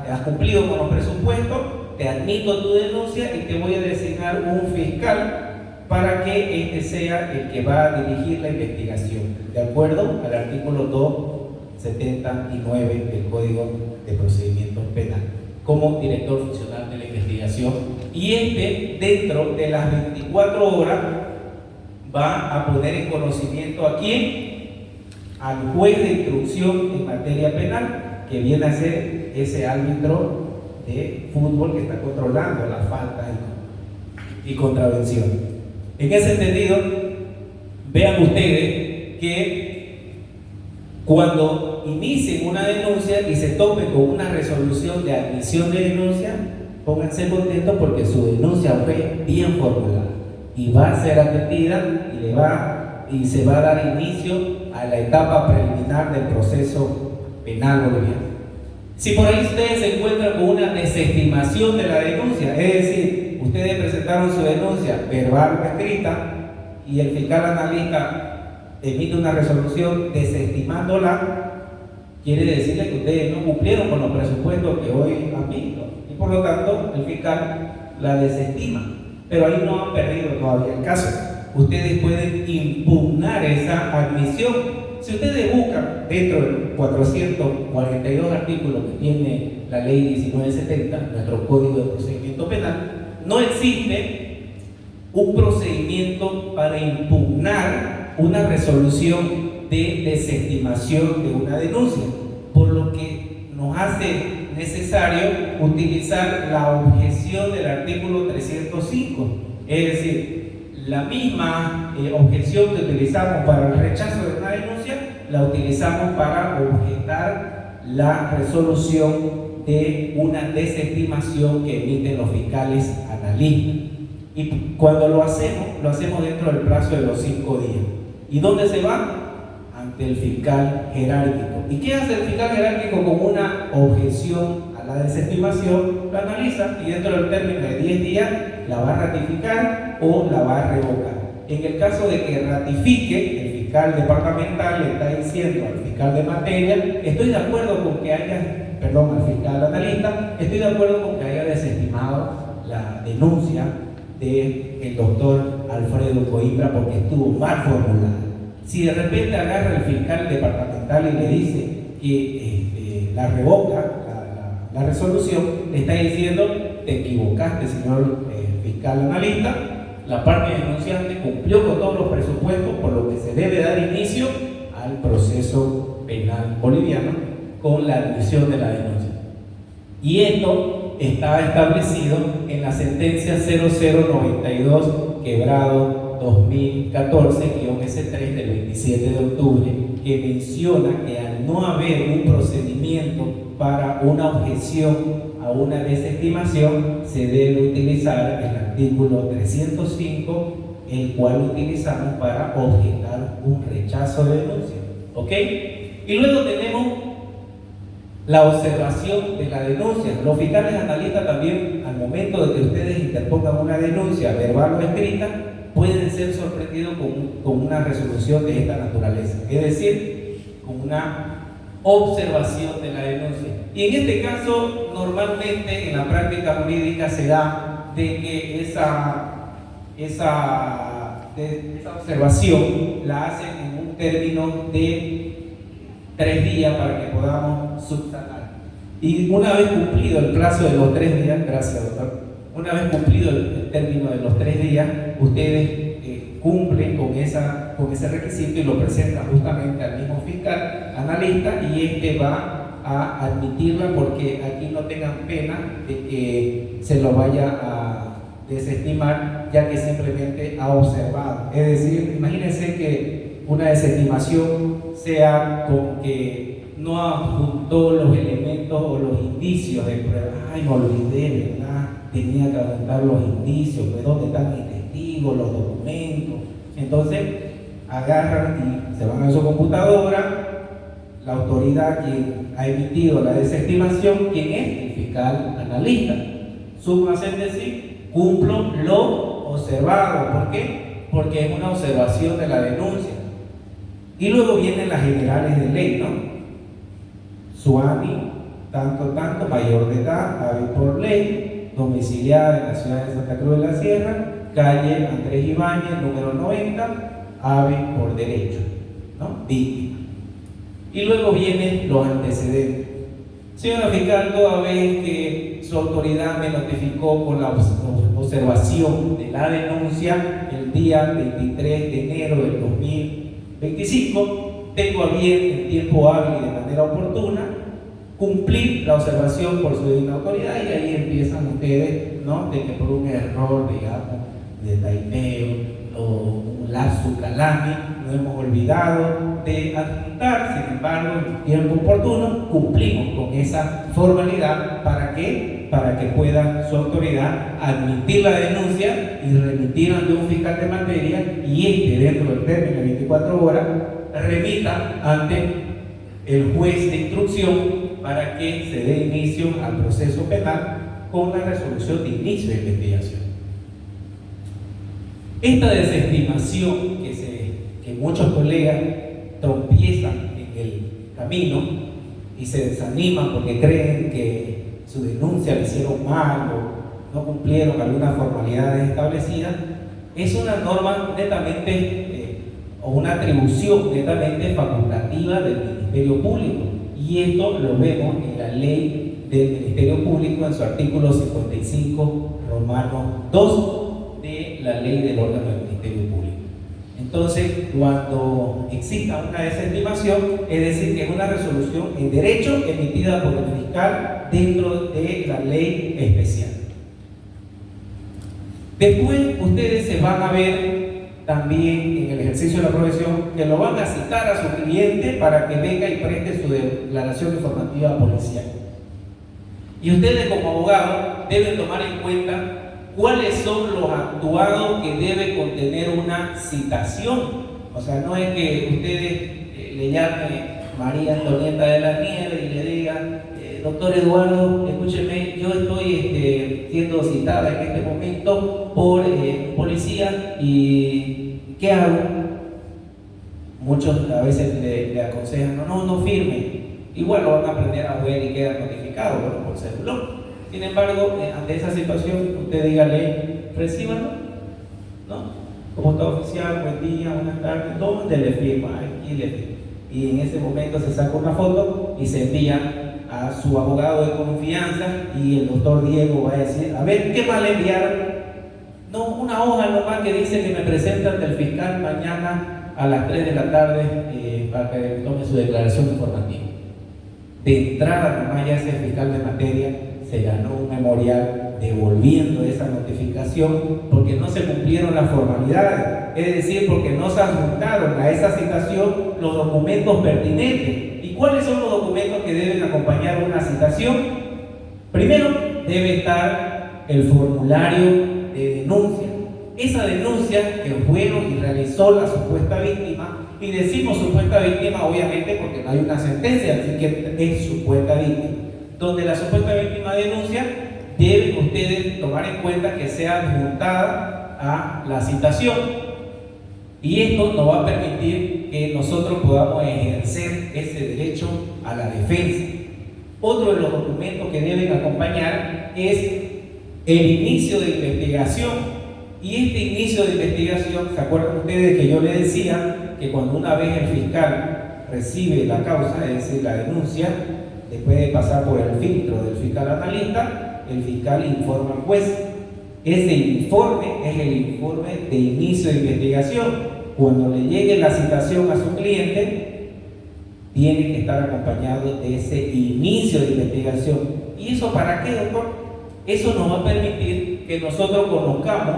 has cumplido con los presupuestos, te admito tu denuncia y te voy a designar un fiscal para que este sea el que va a dirigir la investigación, de acuerdo al artículo 279 del Código de Procedimientos Penales, como director funcional de la investigación. Y dentro de las 24 horas, va a poner en conocimiento ¿a quién? Al juez de instrucción en materia penal, que viene a ser ese árbitro de fútbol que está controlando las faltas y contravenciones. En ese sentido, vean ustedes que cuando inicien una denuncia y se tope con una resolución de admisión de denuncia, pónganse contentos porque su denuncia fue bien formulada y va a ser atendida y se va a dar inicio a la etapa preliminar del proceso penal boliviano. Si por ahí ustedes se encuentran con una desestimación de la denuncia, es decir, ustedes presentaron su denuncia verbal o escrita y el fiscal analista emite una resolución desestimándola, quiere decirle que ustedes no cumplieron con los presupuestos que hoy han visto y por lo tanto el fiscal la desestima. Pero ahí no han perdido todavía el caso. Ustedes pueden impugnar esa admisión. Si ustedes buscan dentro de los 442 artículos que tiene la ley 1970, nuestro Código de Procedimiento Penal, no existe un procedimiento para impugnar una resolución de desestimación de una denuncia, por lo que nos hace necesario utilizar la objeción del artículo 305, es decir, la misma objeción que utilizamos para el rechazo de una denuncia, la utilizamos para objetar la resolución de una desestimación que emiten los fiscales analistas. Y cuando lo hacemos dentro del plazo de los 5 días. ¿Y dónde se va? Ante el fiscal jerárquico. ¿Y qué hace el fiscal jerárquico con una objeción a la desestimación? La analiza y dentro del término de 10 días la va a ratificar o la va a revocar. En el caso de que ratifique, el fiscal departamental le está diciendo al fiscal de materia: estoy de acuerdo con que al fiscal analista, estoy de acuerdo con que haya desestimado la denuncia del doctor Alfredo Coimbra porque estuvo mal formulada. Si de repente agarra el fiscal departamental y le dice que la revoca la resolución, le está diciendo: te equivocaste, señor fiscal analista, la parte denunciante cumplió con todos los presupuestos, por lo que se debe dar inicio al proceso penal boliviano con la admisión de la denuncia. Y esto está establecido en la sentencia 0092/2014-S3 del 27 de octubre, que menciona que al no haber un procedimiento para una objeción a una desestimación, se debe utilizar el artículo 305, el cual utilizamos para objetar un rechazo de denuncia. ¿Ok? Y luego tenemos la observación de la denuncia. Los fiscales analistas también, al momento de que ustedes interpongan una denuncia verbal o escrita, pueden ser sorprendidos con una resolución de esta naturaleza, es decir, con una observación de la denuncia. Y en este caso, normalmente en la práctica jurídica se da de que esa observación la hacen en un término de 3 días para que podamos subsanar. Y una vez cumplido el plazo de los 3 días, gracias doctor, una vez cumplido el término de los 3 días, ustedes cumplen con ese requisito y lo presentan justamente al mismo fiscal analista y este va a admitirla, porque aquí no tengan pena de que se lo vaya a desestimar, ya que simplemente ha observado. Es decir, imagínense que una desestimación sea con que no adjuntó los elementos o los indicios de prueba. Ay, me olvidé, ¿verdad? Tenía que adjuntar los indicios, pues ¿dónde están mis testigos, los documentos? Entonces, agarran y se van a su computadora. La autoridad quien ha emitido la desestimación, ¿quién es? El fiscal analista. Suma a decir, cumplo lo observado. ¿Por qué? Porque es una observación de la denuncia. Y luego vienen las generales de ley, ¿no? Suani, tanto, mayor de edad, hábil por ley, domiciliada en la ciudad de Santa Cruz de la Sierra, calle Andrés Ibáñez, número 90, hábil por derecho, ¿no? Víctima. Y luego vienen los antecedentes. Señora fiscal, toda vez que su autoridad me notificó con la observación de la denuncia el día 23 de enero del 2025, tengo a bien en tiempo hábil y de manera oportuna cumplir la observación por su divina autoridad, y ahí empiezan ustedes, ¿no?, de que por un error, digamos, de taimeo o un lapsus calami, nos hemos olvidado de adjuntar. Sin embargo, en tiempo oportuno cumplimos con esa formalidad. ¿Para qué? Para que pueda su autoridad admitir la denuncia y remitirla ante un fiscal de materia, y dentro del término de 24 horas, remita ante el juez de instrucción para que se dé inicio al proceso penal con la resolución de inicio de investigación. Esta desestimación que muchos colegas tropiezan en el camino y se desaniman porque creen que su denuncia la hicieron mal o no cumplieron algunas formalidades establecidas, es una norma netamente o una atribución netamente facultativa del Ministerio Público, y esto lo vemos en la ley del Ministerio Público en su artículo 55 romano 2 de la ley del órgano del Ministerio Público. Entonces, cuando exista una desestimación, es decir, que es una resolución en derecho emitida por el fiscal dentro de la ley especial. Después ustedes se van a ver también en el ejercicio de la profesión que lo van a citar a su cliente para que venga y preste su declaración informativa policial. Y ustedes como abogados deben tomar en cuenta cuáles son los actuados que debe contener una citación. O sea, no es que ustedes le llamen María Antonieta de la Nieve y le digan: doctor Eduardo, escúcheme, yo estoy siendo citada en este momento por policía, y ¿qué hago? Muchos a veces le aconsejan: no firme. Igual lo van a aprender a ver y queda notificado, bueno, por celular. Sin embargo, ante esa situación, usted dígale: recíbalo, ¿no? Como está oficial, buen día, buenas tardes, ¿dónde le firma? Aquí le firma. Y en ese momento se saca una foto y se envía a su abogado de confianza, y el doctor Diego va a decir: a ver, ¿qué más le enviaron? No, una hoja nomás que dice que me presenta ante el fiscal mañana a las 3 de la tarde para que tome su declaración informativa. De entrada nomás ya ese fiscal de materia se ganó un memorial devolviendo esa notificación porque no se cumplieron las formalidades, es decir, porque no se adjuntaron a esa citación los documentos pertinentes. ¿Y cuáles son los documentos que deben acompañar una citación? Primero, debe estar el formulario de denuncia, esa denuncia que fueron y realizó la supuesta víctima. Y decimos supuesta víctima obviamente porque no hay una sentencia, así que es supuesta víctima. Donde la supuesta víctima denuncia, deben ustedes tomar en cuenta que sea adjuntada a la citación, y esto nos va a permitir que nosotros podamos ejercer ese derecho a la defensa. Otro de los documentos que deben acompañar es el inicio de investigación. Y este inicio de investigación, ¿se acuerdan ustedes que yo les decía que cuando una vez el fiscal recibe la causa, es decir, la denuncia, después de pasar por el filtro del fiscal analista, el fiscal informa al juez? Ese informe es el informe de inicio de investigación. Cuando le llegue la citación a su cliente, tiene que estar acompañado de ese inicio de investigación. ¿Y eso para qué, doctor? Eso nos va a permitir que nosotros conozcamos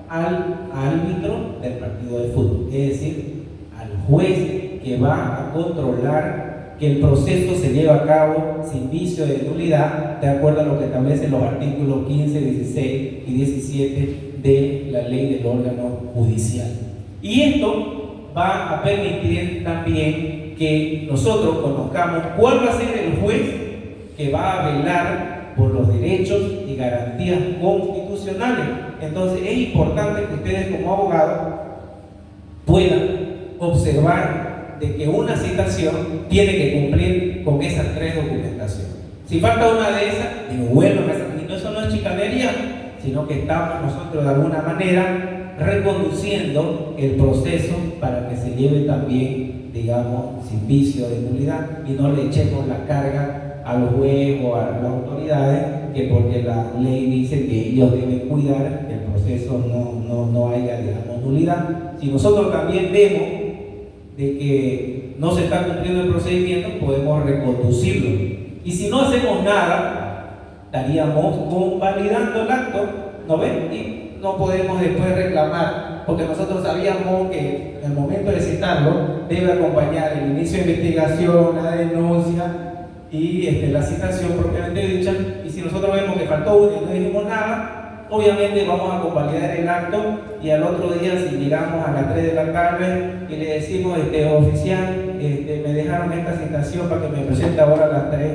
al árbitro del partido de fútbol, es decir, al juez que va a controlar que el proceso se lleve a cabo sin vicio de nulidad, de acuerdo a lo que establecen los artículos 15, 16 y 17 de la ley del órgano judicial. Y esto va a permitir también que nosotros conozcamos cuál va a ser el juez que va a velar por los derechos y garantías constitucionales. Entonces es importante que ustedes como abogados puedan observar de que una citación tiene que cumplir con esas tres documentaciones. Si falta una de esas, devuelvan esa. Y eso no es chicanería, sino que estamos nosotros de alguna manera reconduciendo el proceso para que se lleve también, digamos, sin vicio de nulidad y no le echemos la carga a los jueces o a las autoridades, que porque la ley dice que ellos deben cuidar que el proceso no haya, digamos, nulidad. Si nosotros también vemos de que no se está cumpliendo el procedimiento, podemos reconducirlo. Y si no hacemos nada, estaríamos convalidando el acto, ¿no ven? Y no podemos después reclamar, porque nosotros sabíamos que en el momento de citarlo debe acompañar el inicio de investigación, la denuncia y la citación propiamente dicha. Y si nosotros vemos que faltó uno y no dijimos nada, obviamente vamos a convalidar el acto, y al otro día, si llegamos a las 3 de la tarde y le decimos, oficial, me dejaron esta citación para que me presente ahora a las 3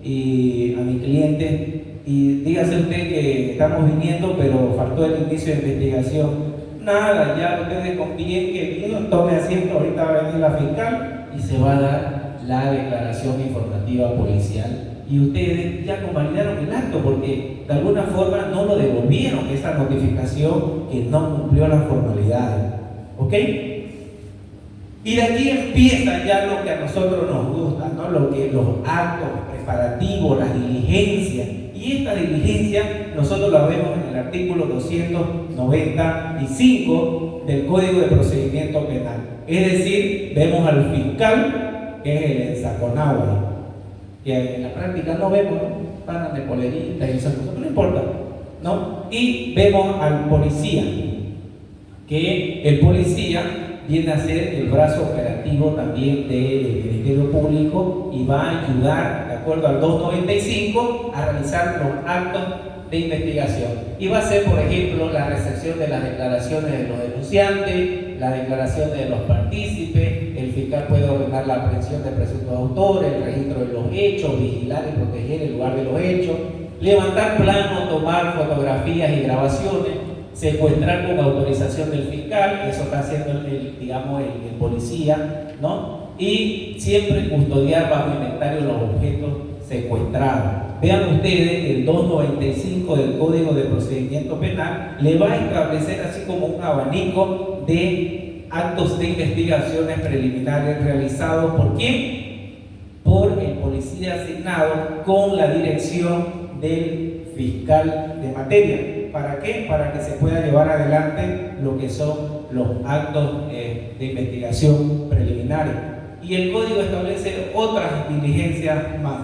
y a mi cliente, y dígase usted que estamos viniendo, pero faltó el inicio de investigación. Nada, ya ustedes confíen que vino, tome asiento, ahorita va a venir la fiscal y se va a dar la declaración informativa policial. Y ustedes ya convalidaron el acto porque de alguna forma no lo devolvieron, esa notificación que no cumplió las formalidades. ¿Ok? Y de aquí empieza ya lo que a nosotros nos gusta, ¿no? Los actos preparativos, las diligencias. Y esta diligencia nosotros la vemos en el artículo 295 del Código de Procedimiento Penal. Es decir, vemos al fiscal, que es el ensaconado, que en la práctica no vemos, ¿no? Panan de polerita y esas cosas, no importa, ¿no? Y vemos al policía, que el policía viene a ser el brazo operativo también del Ministerio Público y va a ayudar, de acuerdo al 295, a realizar los actos de investigación. Y va a ser, por ejemplo, la recepción de las declaraciones de los denunciantes, las declaraciones de los partícipes. El fiscal puede ordenar la aprehensión de presuntos autores, el registro de los hechos, vigilar y proteger el lugar de los hechos, levantar planos, tomar fotografías y grabaciones, secuestrar con autorización del fiscal, eso está haciendo el policía, ¿no? Y siempre custodiar bajo inventario los objetos secuestrados. Vean ustedes, el 295 del Código de Procedimiento Penal le va a establecer así como un abanico de actos de investigaciones preliminares realizados ¿por quién? Por el policía asignado con la dirección del fiscal de materia. ¿Para qué? Para que se pueda llevar adelante lo que son los actos de investigación preliminares. Y el código establece otras diligencias más.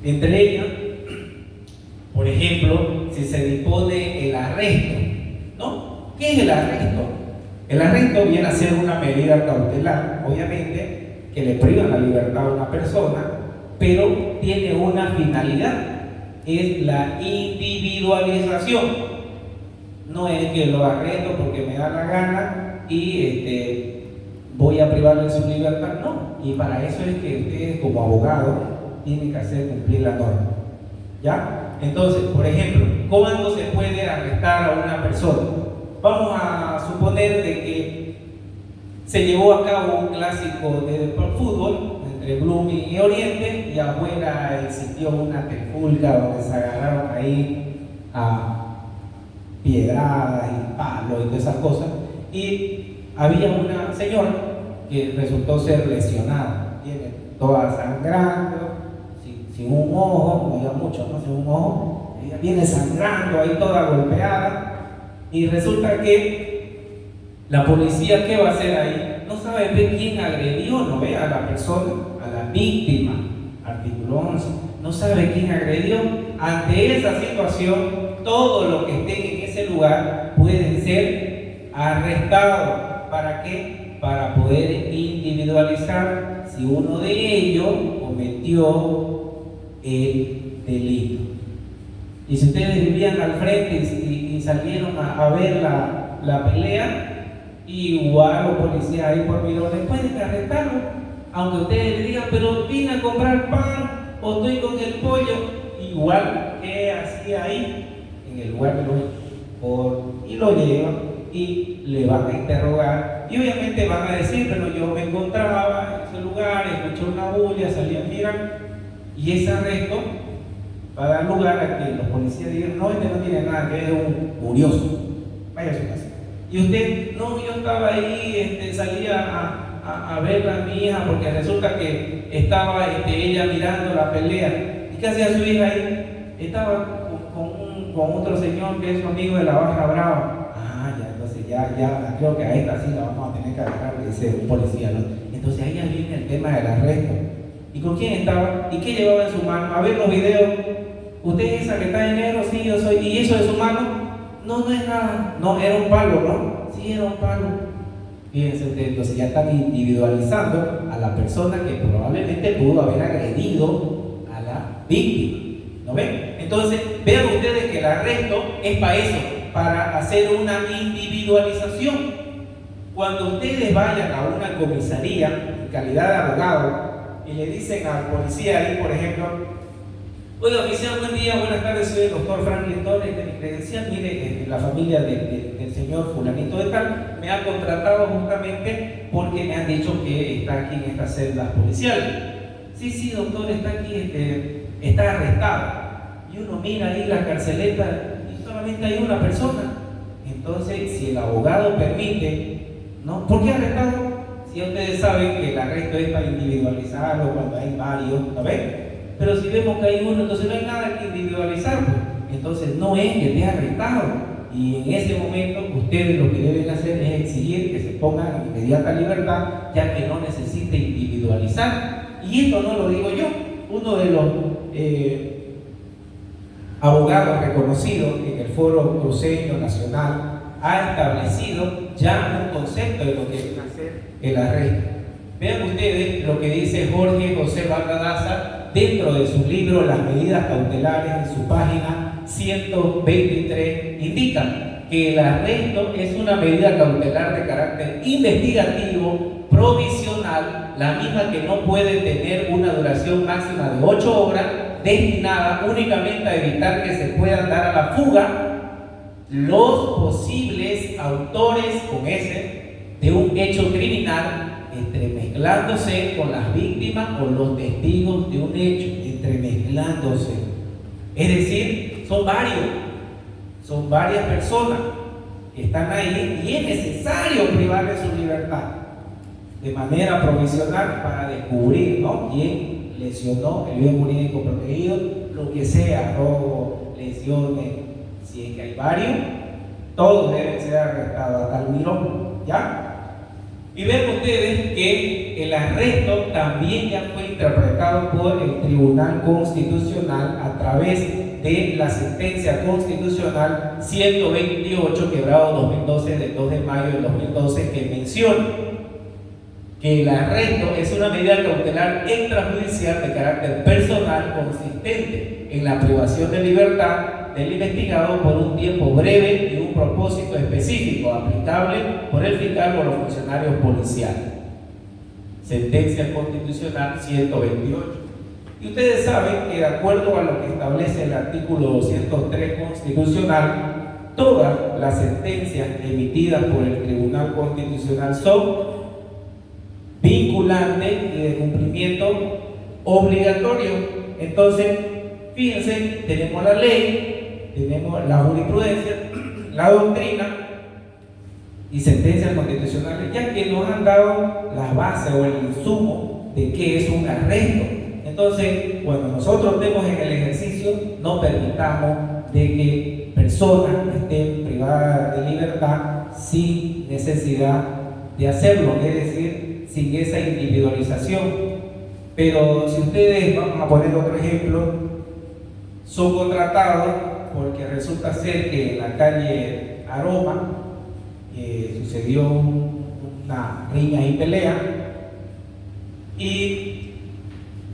Entre ellas, por ejemplo, si se dispone el arresto, ¿no? ¿Qué es el arresto? El arresto viene a ser una medida cautelar, obviamente, que le priva la libertad a una persona, pero tiene una finalidad, es la individualización. No es que lo arresto porque me da la gana y voy a privarle su libertad, no. Y para eso es que ustedes como abogados tienen que hacer cumplir la norma, ¿ya? Entonces, por ejemplo, ¿cuándo se puede arrestar a una persona? Vamos a suponer de que se llevó a cabo un clásico de fútbol entre Blooming y Oriente, y afuera existió una trifulca donde se agarraron ahí a piedradas y palos y todas esas cosas, y había una señora que resultó ser lesionada, tiene toda sangrando, sin un ojo, no había mucho, no, sin un ojo, ella viene sangrando ahí toda golpeada, y resulta que la policía, ¿qué va a hacer ahí? No sabe ver quién agredió, no ve a la persona, a la víctima, artículo 11, no sabe quién agredió. Ante esa situación, todos los que estén en ese lugar pueden ser arrestados. ¿Para qué? Para poder individualizar si uno de ellos cometió el delito. Y si ustedes vivían al frente y salieron a ver la pelea, igual los policías ahí por mirones pueden arrestarlo, aunque ustedes le digan, pero vine a comprar pan o estoy con el pollo, igual que hacía ahí en el lugar de los hechos. y lo llevan y le van a interrogar. Y obviamente van a decir, pero yo me encontraba en ese lugar, escuché una bulla, salí a mirar, y ese arresto va a dar lugar a que los policías digan, no, este no tiene nada que ver, es un curioso, vaya a su casa. Y usted, no, yo estaba ahí, salía a ver a mi hija porque resulta que estaba ella mirando la pelea. ¿Y qué hacía su hija ahí? Estaba con otro señor que es su amigo de la Barra Brava. Ah, ya, entonces ya creo que a esta sí la vamos a tener que agarrar, dice un policía, ¿no? Entonces ahí ya viene el tema del arresto. ¿Y con quién estaba? ¿Y qué llevaba en su mano? A ver los videos. ¿Usted es esa que está en negro? Sí, yo soy. ¿Y eso de su mano? No, no es nada. No, era un palo, ¿no? Sí, era un palo. Fíjense ustedes, entonces ya están individualizando a la persona que probablemente pudo haber agredido a la víctima. ¿No ven? Entonces, vean ustedes que el arresto es para eso, para hacer una individualización. Cuando ustedes vayan a una comisaría en calidad de abogado y le dicen al policía ahí, por ejemplo, oiga, oficial, buen día, buenas tardes, soy el doctor Franklin Torres de mi credencial, mire, la familia del señor fulanito de tal me ha contratado justamente porque me han dicho que está aquí en estas celdas policiales. Sí, doctor, está aquí, está arrestado. Y uno mira ahí la carceleta y solamente hay una persona. Entonces, si el abogado permite, ¿no? ¿Por qué arrestado? Si ustedes saben que el arresto es para individualizarlo cuando hay varios, ¿no ven? Pero si vemos que hay uno, entonces no hay nada que individualizar, pues. Entonces no es que esté arrestado. Y en ese momento ustedes lo que deben hacer es exigir que se pongan en inmediata libertad, ya que no necesita individualizar. Y esto no lo digo yo, uno de los abogados reconocidos en el Foro Cruceño Nacional ha establecido ya un concepto de lo que viene a ser el arresto. Vean ustedes lo que dice Jorge José Bardadaza dentro de su libro Las medidas cautelares, en su página 123, indica que el arresto es una medida cautelar de carácter investigativo, provisional, la misma que no puede tener una duración máxima de 8 horas, destinada únicamente a evitar que se puedan dar a la fuga los posibles autores con ese de un hecho criminal, entremezclándose con las víctimas o los testigos de un hecho, entremezclándose. Es decir, son varias personas que están ahí y es necesario privarles su libertad de manera provisional para descubrir, ¿no?, quién lesionó el bien jurídico protegido, lo que sea, robo, lesiones. Si es que hay varios, todos deben ser arrestados hasta el mirón, ¿ya? Y ven ustedes que el arresto también ya fue interpretado por el Tribunal Constitucional a través de la sentencia constitucional 128, quebrado 2012, del 2 de mayo de 2012, que menciona que el arresto es una medida cautelar extrajudicial de carácter personal consistente en la privación de libertad del investigado por un tiempo breve y un propósito específico aplicable por el fiscal o los funcionarios policiales. Sentencia constitucional 128. Y ustedes saben que de acuerdo a lo que establece el artículo 203 constitucional, todas las sentencias emitidas por el Tribunal Constitucional son vinculantes y de cumplimiento obligatorio. Entonces, fíjense, tenemos la ley, tenemos la jurisprudencia, la doctrina y sentencias constitucionales, ya que nos han dado la base o el insumo de qué es un arresto. Entonces, cuando nosotros estemos en el ejercicio, no permitamos de que personas estén privadas de libertad sin necesidad de hacerlo, es decir, sin esa individualización. Pero si ustedes, vamos a poner otro ejemplo, son contratados porque resulta ser que en la calle Aroma sucedió una riña y pelea y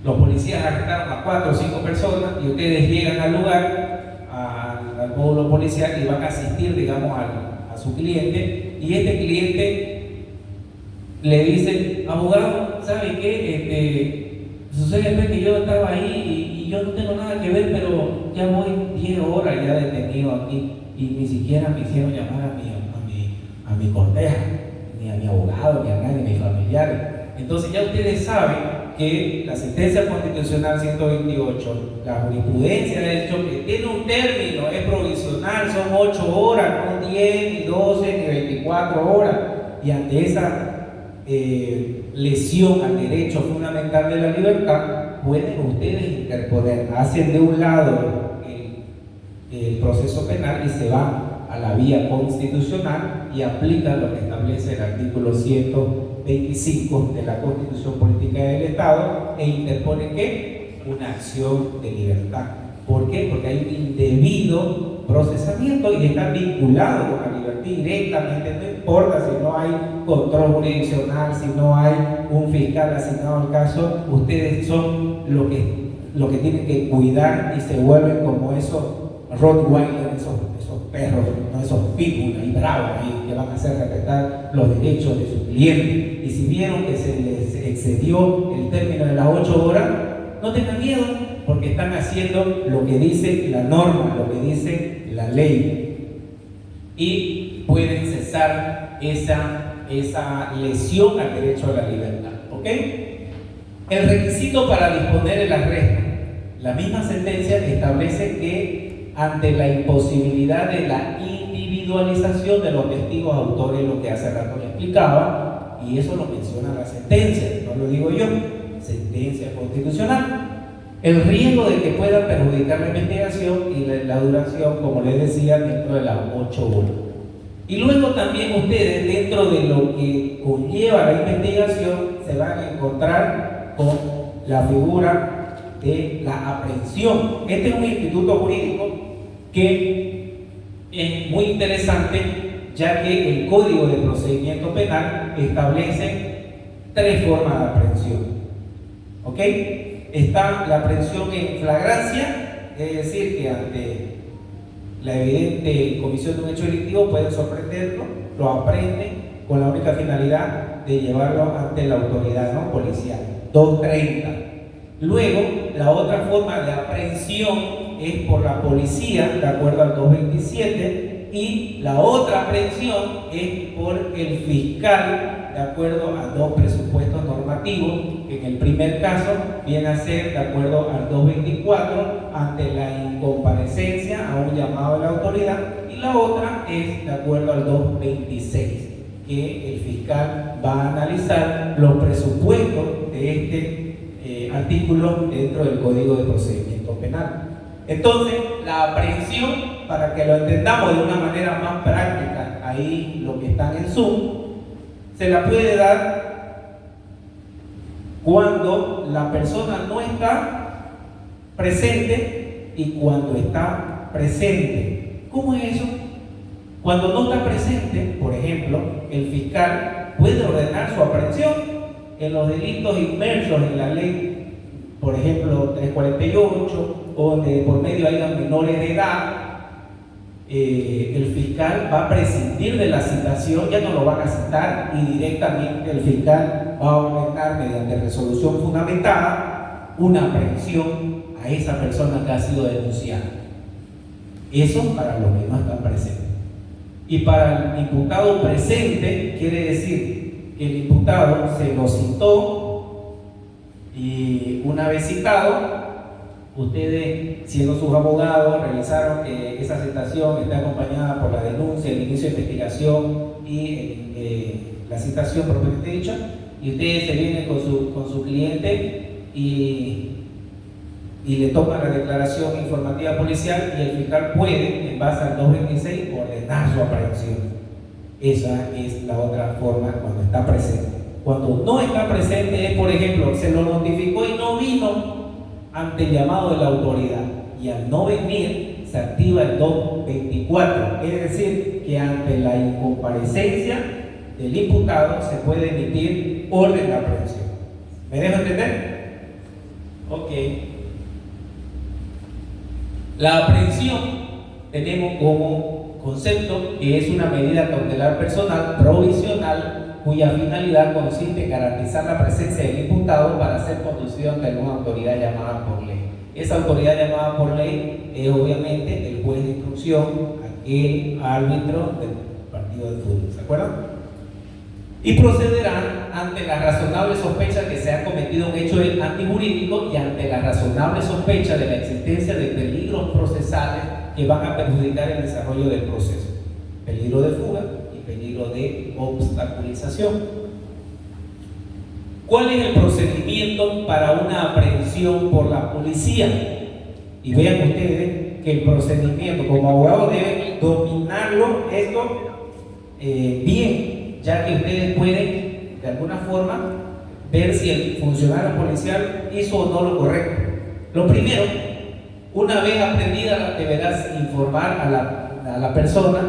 los policías arrestaron a 4 o 5 personas y ustedes llegan al lugar, al módulo policial, y van a asistir, digamos, a su cliente, y este cliente le dice: abogado, ¿sabe qué? Sucede que yo estaba ahí y yo no tengo nada que ver, pero ya voy 10 horas ya detenido aquí. y ni siquiera me hicieron llamar a mi corteja, ni a mi abogado, ni a nadie, ni a mis familiares. Entonces ya ustedes saben que la sentencia constitucional 128, la jurisprudencia de hecho que tiene un término, es provisional, son 8 horas, no 10, ni 12, ni 24 horas, y ante esa lesión al derecho fundamental de la libertad, pueden ustedes interponer, hacen de un lado el proceso penal y se van a la vía constitucional y aplican lo que establece el artículo 125 de la Constitución Política del Estado e interponen ¿qué? Una acción de libertad. ¿Por qué? Porque hay un indebido procesamiento y está vinculado con la libertad directamente, no importa si no hay control jurisdiccional, si no hay un fiscal asignado al caso, ustedes son lo que tienen que cuidar y se vuelven como esos Rottweiler, esos perros, no esos pitbull y bravos ahí, que van a hacer respetar los derechos de sus clientes. Y si vieron que se les excedió el término de las 8 horas, no tengan miedo, porque están haciendo lo que dice la norma, lo que dice la ley, y pueden cesar esa lesión al derecho a la libertad. ¿Ok? El requisito para disponer el arresto. La misma sentencia establece que ante la imposibilidad de la individualización de los testigos autores, lo que hace rato le explicaba, y eso lo menciona la sentencia, no lo digo yo, sentencia constitucional, el riesgo de que pueda perjudicar la investigación y la duración, como les decía, dentro de las 8 horas. Y luego también ustedes, dentro de lo que conlleva la investigación, se van a encontrar con la figura de la aprehensión. Este es un instituto jurídico que es muy interesante, ya que el Código de Procedimiento Penal establece 3 formas de aprehensión. ¿Ok? Está la aprehensión en flagrancia, es decir, que ante la evidente comisión de un hecho delictivo pueden sorprenderlo, lo aprenden con la única finalidad de llevarlo ante la autoridad no policial. 230. Luego, la otra forma de aprehensión es por la policía, de acuerdo al 227, y la otra aprehensión es por el fiscal, de acuerdo a 2 presupuestos normativos, que en el primer caso viene a ser de acuerdo al 224 ante la incomparecencia a un llamado de la autoridad, y la otra es de acuerdo al 226, que el fiscal va a analizar los presupuestos de este artículo dentro del Código de Procedimiento Penal. Entonces, la aprehensión, para que lo entendamos de una manera más práctica, ahí lo que están en Zoom, se la puede dar cuando la persona no está presente y cuando está presente. ¿Cómo es eso? Cuando no está presente, por ejemplo, el fiscal puede ordenar su aprehensión en los delitos inmersos en la ley, por ejemplo, 348, donde por medio hayan menores de edad. El fiscal va a prescindir de la citación, ya no lo van a citar, y directamente el fiscal va a ordenar mediante resolución fundamentada una aprehensión a esa persona que ha sido denunciada. Eso para los que no están presentes. Y para el imputado presente quiere decir que el imputado se lo citó, y una vez citado, ustedes, siendo sus abogados, revisaron que esa citación está acompañada por la denuncia, el inicio de investigación y la citación propiamente dicha, y ustedes se vienen con su cliente y le toman la declaración informativa policial, y el fiscal puede, en base al 226, ordenar su aprehensión. Esa es la otra forma cuando está presente. Cuando no está presente es, por ejemplo, se lo notificó y no vino ante el llamado de la autoridad, y al no venir se activa el 224, es decir, que ante la incomparecencia del imputado se puede emitir orden de aprehensión. ¿Me dejo entender? Ok. La aprehensión tenemos como concepto que es una medida cautelar personal provisional cuya finalidad consiste en garantizar la presencia del imputado para ser conducido ante alguna autoridad llamada por ley. Esa autoridad llamada por ley es obviamente el juez de instrucción, el árbitro del partido de fútbol, ¿se acuerdan? Y procederán ante la razonable sospecha que se ha cometido un hecho antijurídico y ante la razonable sospecha de la existencia de peligros procesales que van a perjudicar el desarrollo del proceso, peligro de fuga y peligro de obstaculización. ¿Cuál es el procedimiento para una aprehensión por la policía? Y vean ustedes que el procedimiento, como abogado, deben dominarlo esto bien, ya que ustedes pueden de alguna forma ver si el funcionario policial hizo o no lo correcto. Lo primero, una vez aprendida, deberás informar a la persona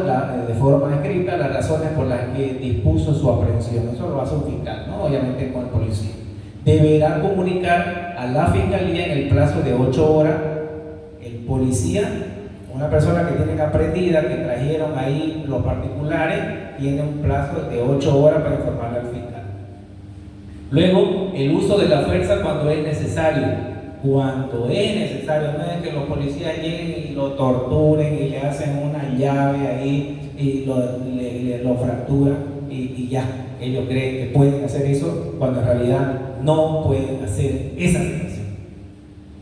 de forma escrita las razones por las que dispuso su aprehensión. Eso lo hace un fiscal, ¿no? Obviamente con el policía. Deberá comunicar a la fiscalía en el plazo de 8 horas. El policía, una persona que tienen aprendida, que trajeron ahí los particulares, tiene un plazo de 8 horas para informarle al fiscal. Luego, el uso de la fuerza cuando es necesario. Cuando es necesario, no es que los policías lleguen y lo torturen y le hacen una llave ahí y lo fracturan y ya. Ellos creen que pueden hacer eso cuando en realidad no pueden hacer esa situación.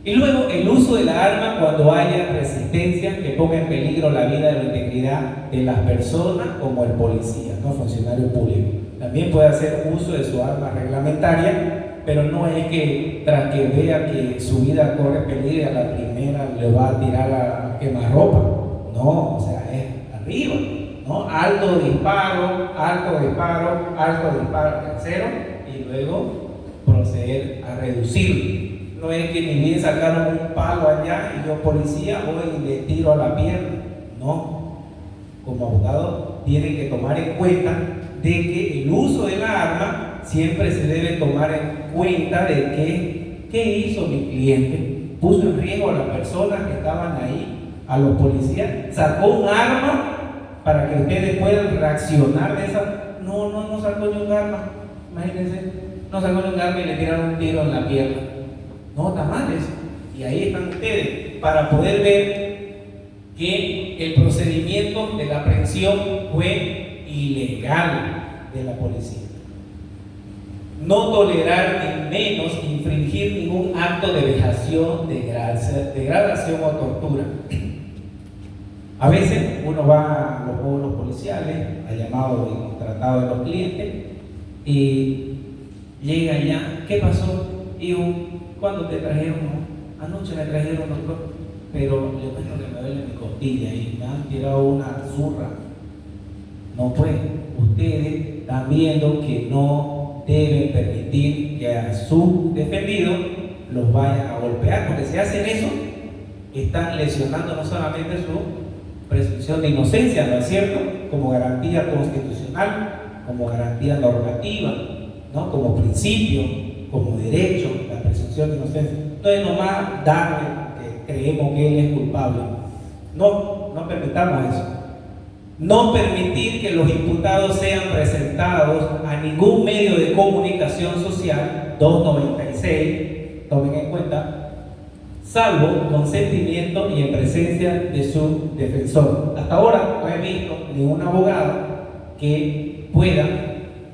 Y luego el uso de la arma cuando haya resistencia que ponga en peligro la vida y la integridad de las personas, como el policía, no funcionario público. También puede hacer uso de su arma reglamentaria, pero no es que tras que vea que su vida corre peligro a la primera le va a tirar a quemarropa. No, o sea, es arriba, ¿no? Alto disparo, tercero, y luego proceder a reducirlo. No es que ni bien sacaron un palo allá y yo policía voy y le tiro a la pierna. No, como abogado tienen que tomar en cuenta de que el uso de la arma siempre se debe tomar en cuenta de que ¿qué hizo mi cliente? Puso en riesgo a las personas que estaban ahí, a los policías, sacó un arma para que ustedes puedan reaccionar de esa. No sacó ni un arma, imagínense, no sacó ni un arma y le tiraron un tiro en la pierna. No, tamales. Y ahí están ustedes para poder ver que el procedimiento de la aprehensión fue ilegal de la policía. No tolerar ni menos infringir ningún acto de vejación, degradación o tortura. A veces uno va a los módulos policiales, al llamado y contratado de los clientes, y llega allá, ¿qué pasó? Hijo, ¿cuándo te trajeron? Anoche me trajeron, doctor, pero le cuento que me duele mi costilla y me han tirado una zurra. No puede. Ustedes están viendo que no deben permitir que a sus defendidos los vayan a golpear, porque si hacen eso, están lesionando no solamente su presunción de inocencia, ¿no es cierto?, como garantía constitucional, como garantía normativa, ¿no?, como principio, como derecho, la presunción de inocencia. Entonces nomás darle que creemos que él es culpable. No permitamos eso. No permitir que los imputados sean presentados a ningún medio de comunicación social, 296, tomen en cuenta, salvo consentimiento y en presencia de su defensor. Hasta ahora no he visto ningún abogado que pueda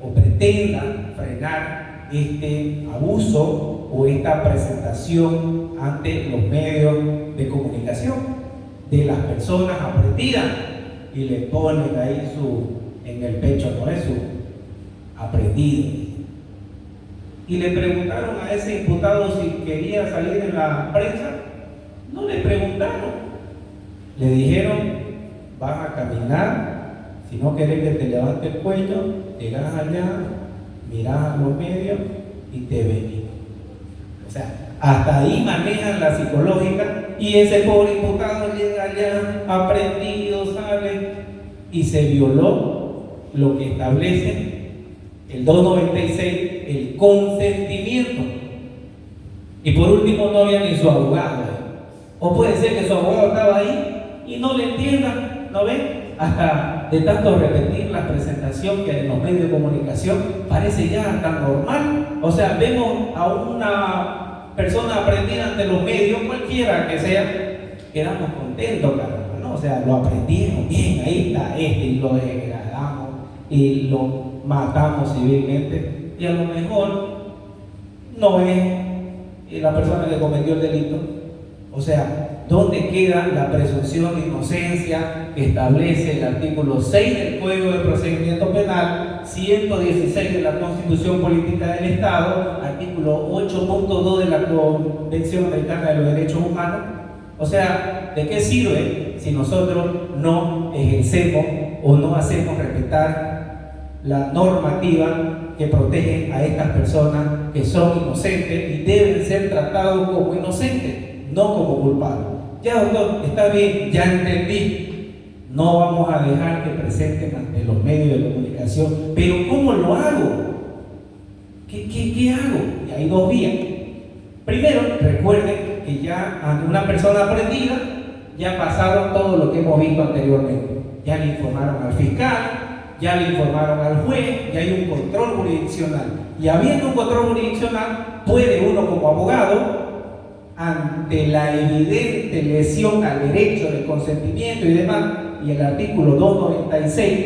o pretenda frenar este abuso o esta presentación ante los medios de comunicación de las personas aprehendidas y le ponen ahí en el pecho, no es su aprehendido. Y le preguntaron a ese imputado si quería salir en la prensa. No le preguntaron. Le dijeron, vas a caminar, si no querés que te levante el cuello, llegas allá, mirás a los medios y te venís. O sea, hasta ahí manejan la psicológica y ese pobre imputado llega allá, aprendido, sale, y se violó lo que establece el 296, el consentimiento. Y por último no había ni su abogado. O puede ser que su abogado estaba ahí y no le entienda, ¿no ven? Hasta de tanto repetir la presentación que en los medios de comunicación parece ya tan normal. O sea, vemos a una persona aprendida ante los medios, cualquiera que sea, quedamos contentos, caramba, ¿no? O sea, lo aprendieron bien, ahí está este, y lo degradamos y lo matamos civilmente, y a lo mejor no es la persona que cometió el delito. O sea, ¿dónde queda la presunción de inocencia que establece el artículo 6 del Código de Procedimiento Penal, 116 de la Constitución Política del Estado, artículo 8.2 de la Convención Americana de los Derechos Humanos? O sea, ¿de qué sirve si nosotros no ejercemos o no hacemos respetar la normativa que protege a estas personas que son inocentes y deben ser tratados como inocentes, no como culpables? Ya, doctor, está bien, ya entendí, no vamos a dejar que presenten ante los medios de comunicación, pero ¿cómo lo hago? ¿Qué hago? Y hay dos vías. Primero, recuerden que ya ante una persona aprendida ya pasaron todo lo que hemos visto anteriormente. Ya le informaron al fiscal, ya le informaron al juez, ya hay un control jurisdiccional. Y habiendo un control jurisdiccional, puede uno como abogado, ante la evidente lesión al derecho de consentimiento y demás, y el artículo 296,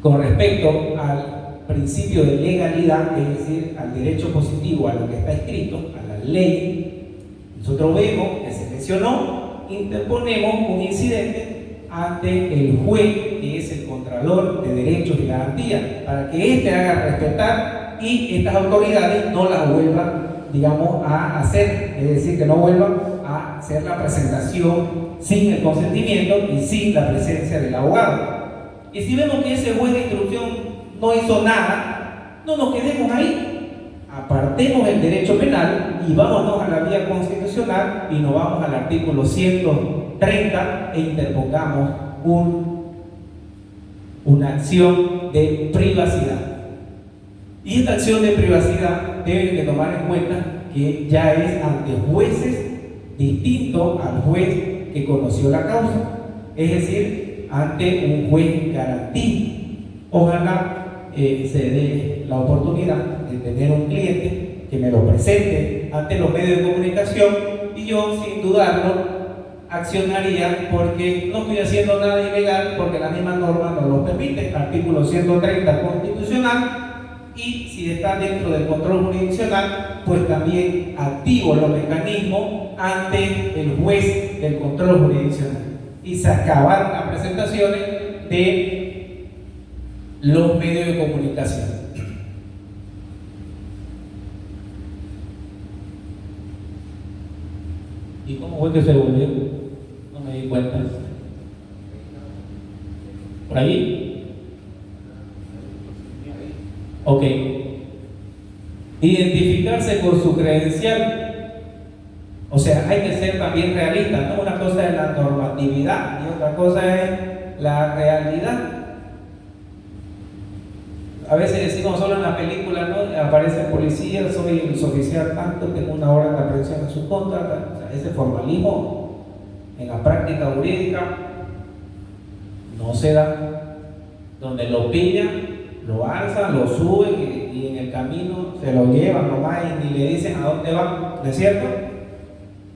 con respecto al principio de legalidad, es decir, al derecho positivo, a lo que está escrito, a la ley, nosotros vemos que se lesionó, interponemos un incidente ante el juez, que es el Contralor de Derechos y Garantías, para que éste haga respetar y estas autoridades no las vuelvan, digamos, a hacer, es decir, que no vuelvan a hacer la presentación sin el consentimiento y sin la presencia del abogado. Y si vemos que ese juez de instrucción no hizo nada, no nos quedemos ahí, apartemos el derecho penal y vámonos a la vía constitucional y nos vamos al artículo 130 e interpongamos una acción de privacidad. Y esta acción de privacidad deben de tomar en cuenta que ya es ante jueces distinto al juez que conoció la causa, es decir, ante un juez garantía. Ojalá se dé la oportunidad de tener un cliente que me lo presente ante los medios de comunicación y yo, sin dudarlo, accionaría, porque no estoy haciendo nada ilegal, porque la misma norma nos lo permite, artículo 130 constitucional. Y si está dentro del control jurisdiccional, pues también activo los mecanismos ante el juez del control jurisdiccional. Y se acabaron las presentaciones de los medios de comunicación. ¿Y cómo fue que se volvió? No me di cuenta. ¿Por ahí? Ok. Identificarse con su credencial. O sea, hay que ser también realista, ¿no? Una cosa es la normatividad y otra cosa es la realidad. A veces decimos solo en la película, ¿no? Aparece el policía, soy el oficial tanto, tengo una orden de aprehensión en su contra. O sea, ese formalismo en la práctica jurídica no se da. Donde lo pillan, lo alzan, lo suben y en el camino se lo llevan nomás y ni le dicen a dónde van, ¿no es cierto?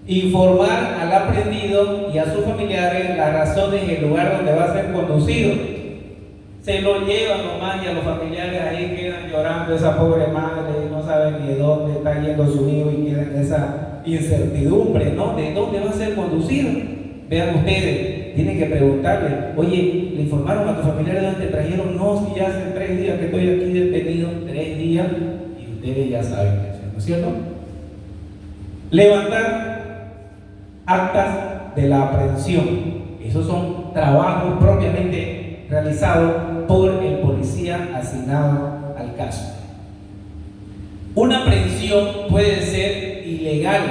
Informar al aprendido y a sus familiares las razones y el lugar donde va a ser conducido. Se lo llevan nomás y a los familiares ahí quedan llorando, esa pobre madre, no saben ni de dónde está yendo su hijo y quedan en esa incertidumbre, ¿no? ¿De dónde va a ser conducido? Vean ustedes, tienen que preguntarle, oye, ¿le informaron a tus familiares dónde te trajeron? No, si ya hace 3 días que estoy aquí detenido, 3 días, y ustedes ya saben qué hacer, ¿no es cierto? Levantar actas de la aprehensión. Esos son trabajos propiamente realizados por el policía asignado al caso. Una aprehensión puede ser ilegal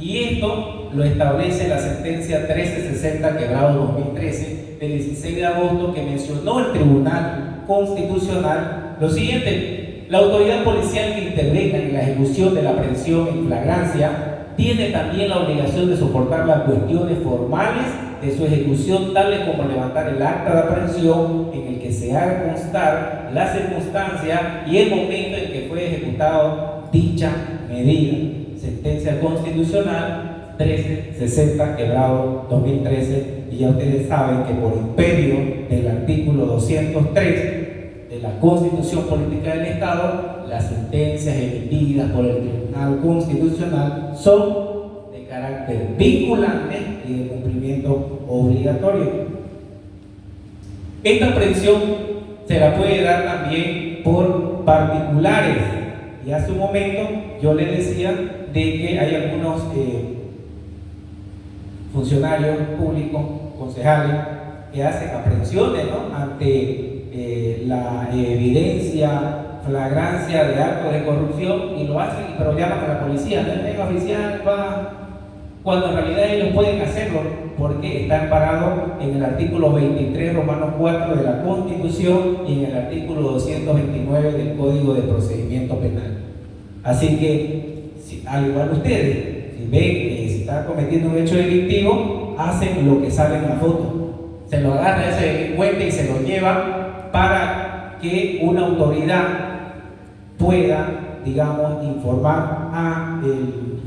y esto lo establece la sentencia 1360/2013 del 16 de agosto que mencionó el Tribunal Constitucional lo siguiente: la autoridad policial que intervenga en la ejecución de la aprehensión en flagrancia tiene también la obligación de soportar las cuestiones formales de su ejecución, tales como levantar el acta de aprehensión en el que se haga constar la circunstancia y el momento en que fue ejecutado dicha medida. Sentencia constitucional 1360 quebrado 2013, y ya ustedes saben que por imperio del artículo 203 de la Constitución Política del Estado, las sentencias emitidas por el Tribunal Constitucional son de carácter vinculante y de cumplimiento obligatorio. Esta aprehensión se la puede dar también por particulares, y hace un momento yo les decía de que hay algunos funcionarios públicos, concejales, que hacen aprehensiones, ¿no?, ante la evidencia, flagrancia de actos de corrupción, y lo hacen, pero llaman a la policía, venga oficial, va, cuando en realidad ellos pueden hacerlo porque está amparado en el artículo 23, Romanos 4 de la Constitución, y en el artículo 229 del Código de Procedimiento Penal. Así que, al igual ustedes, si ven que se está cometiendo un hecho delictivo, hacen lo que sale en la foto. Se lo agarra a ese delincuente y se lo lleva para que una autoridad pueda, digamos, informar al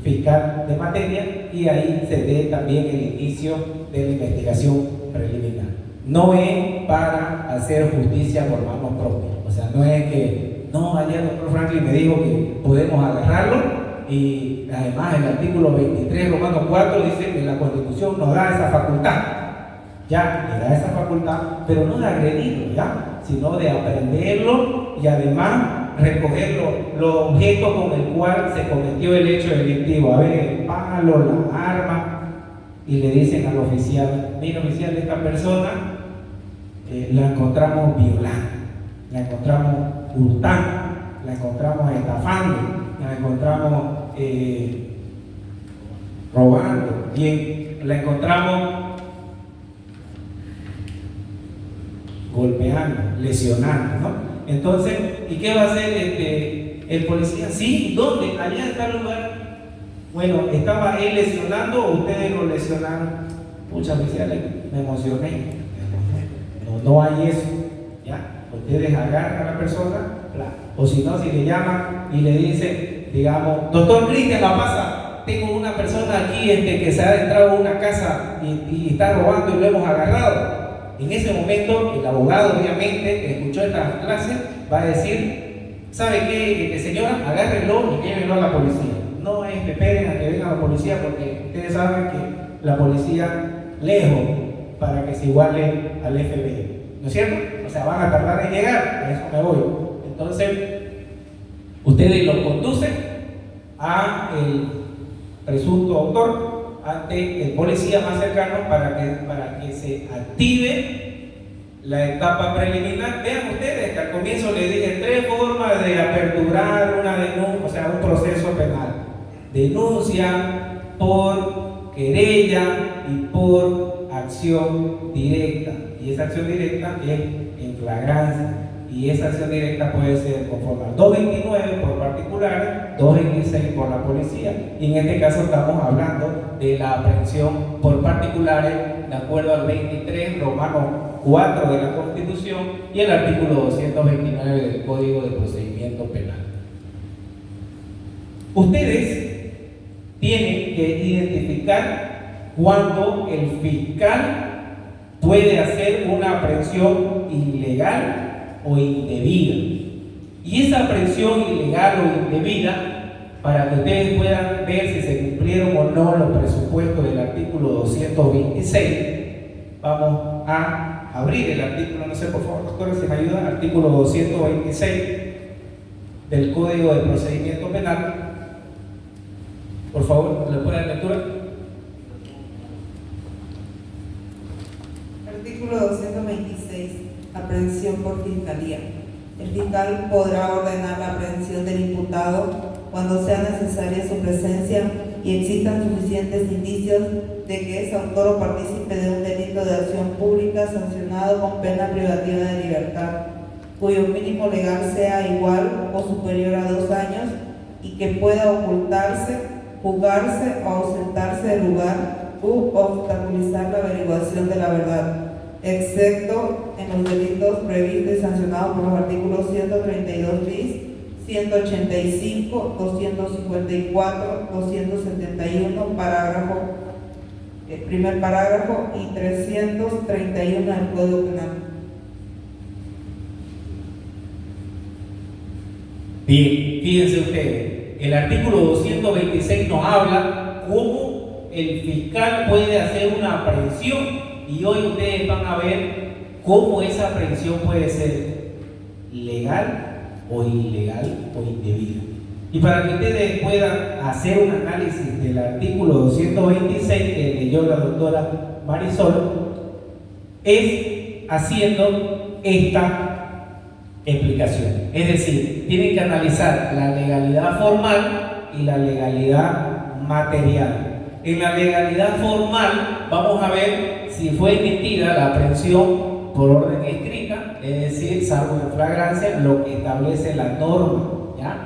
fiscal de materia, y ahí se dé también el inicio de la investigación preliminar. No es para hacer justicia por manos propias. O sea, no es que, no, ayer el doctor Franklin me dijo que podemos agarrarlo, y además el artículo 23, Romanos 4, dice que la Constitución nos da esa facultad. Ya, le da esa facultad, pero no de agredirlo, ¿ya?, sino de aprenderlo y además recoger los objetos con el cual se cometió el hecho delictivo. A ver, el palo, la arma, y le dicen al oficial, mira oficial, esta persona la encontramos violando, la encontramos hurtando, la encontramos estafando, la encontramos robando, bien, la encontramos golpeando, lesionando, ¿no? Entonces, ¿y qué va a hacer el policía? Sí, ¿dónde? Allá está el lugar. Bueno, ¿estaba él lesionando o ustedes lo lesionaron? Muchas oficiales, me emocioné. No hay eso, ¿ya? Ustedes agarran a la persona, o si no, si le llaman y le dicen, digamos, doctor Cristian, la pasa, tengo una persona aquí que se ha adentrado en una casa y está robando y lo hemos agarrado. En ese momento, el abogado, obviamente, que escuchó esta clase, va a decir, ¿sabe qué, señora? Agárrenlo y llévenlo a la policía. No esperen a que venga la policía, porque ustedes saben que la policía lejos para que se iguale al FBI, ¿no es cierto? O sea, van a tardar en llegar, a eso me voy. Entonces, ustedes lo conducen a el presunto autor ante el policía más cercano para que se active la etapa preliminar. Vean ustedes que al comienzo les dije 3 formas de aperturar una denuncia, o sea, un proceso penal: denuncia, por querella y por acción directa. Y esa acción directa es en flagrancia, y esa acción directa puede ser conforme al 229 por particulares, 226 por la policía, y en este caso estamos hablando de la aprehensión por particulares de acuerdo al 23 Romanos 4 de la Constitución y el artículo 229 del Código de Procedimiento Penal. Ustedes tienen que identificar cuando el fiscal puede hacer una aprehensión ilegal o indebida. Y esa aprehensión ilegal o indebida, para que ustedes puedan ver si se cumplieron o no los presupuestos del artículo 226, vamos a abrir el artículo, no sé, por favor, doctores, si me ayudan, artículo 226 del Código de Procedimiento Penal. Por favor, ¿le pueden dar lectura? Artículo 226. Aprehensión por fiscalía. El fiscal podrá ordenar la aprehensión del imputado cuando sea necesaria su presencia y existan suficientes indicios de que es autor o partícipe de un delito de acción pública sancionado con pena privativa de libertad, cuyo mínimo legal sea igual o superior a 2 años y que pueda ocultarse, fugarse o ausentarse del lugar u obstaculizar la averiguación de la verdad, excepto en los delitos previstos y sancionados por los artículos 132 bis, 185, 254, 271, primer parágrafo y 331 del Código Penal. Bien, fíjense ustedes, el artículo 226 nos habla cómo el fiscal puede hacer una aprehensión, y hoy ustedes van a ver cómo esa aprehensión puede ser legal o ilegal o indebida. Y para que ustedes puedan hacer un análisis del artículo 226 que leyó la doctora Marisol, es haciendo esta explicación. Es decir, tienen que analizar la legalidad formal y la legalidad material. En la legalidad formal vamos a ver si fue emitida la aprehensión por orden escrita, es decir, salvo en flagrancia, lo que establece la norma, ¿ya?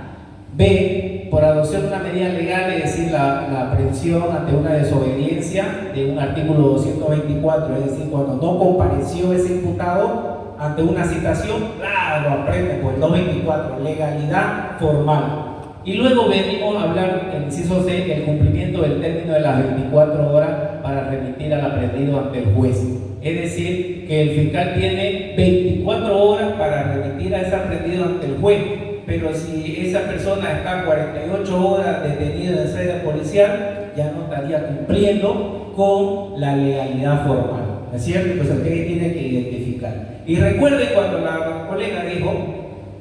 B, por adopción de una medida legal, es decir, la aprehensión ante una desobediencia de un artículo 224, es decir, cuando no compareció ese imputado ante una citación, claro, aprende por el 224, legalidad formal. Y luego venimos a hablar, en inciso C, el cumplimiento del término de las 24 horas para remitir al aprendido ante el juez. Es decir, que el fiscal tiene 24 horas para remitir a ese aprendido ante el juez, pero si esa persona está 48 horas detenida en sede policial, ya no estaría cumpliendo con la legalidad formal, ¿no es cierto? Pues ustedes tienen que identificar. Y recuerden cuando la colega dijo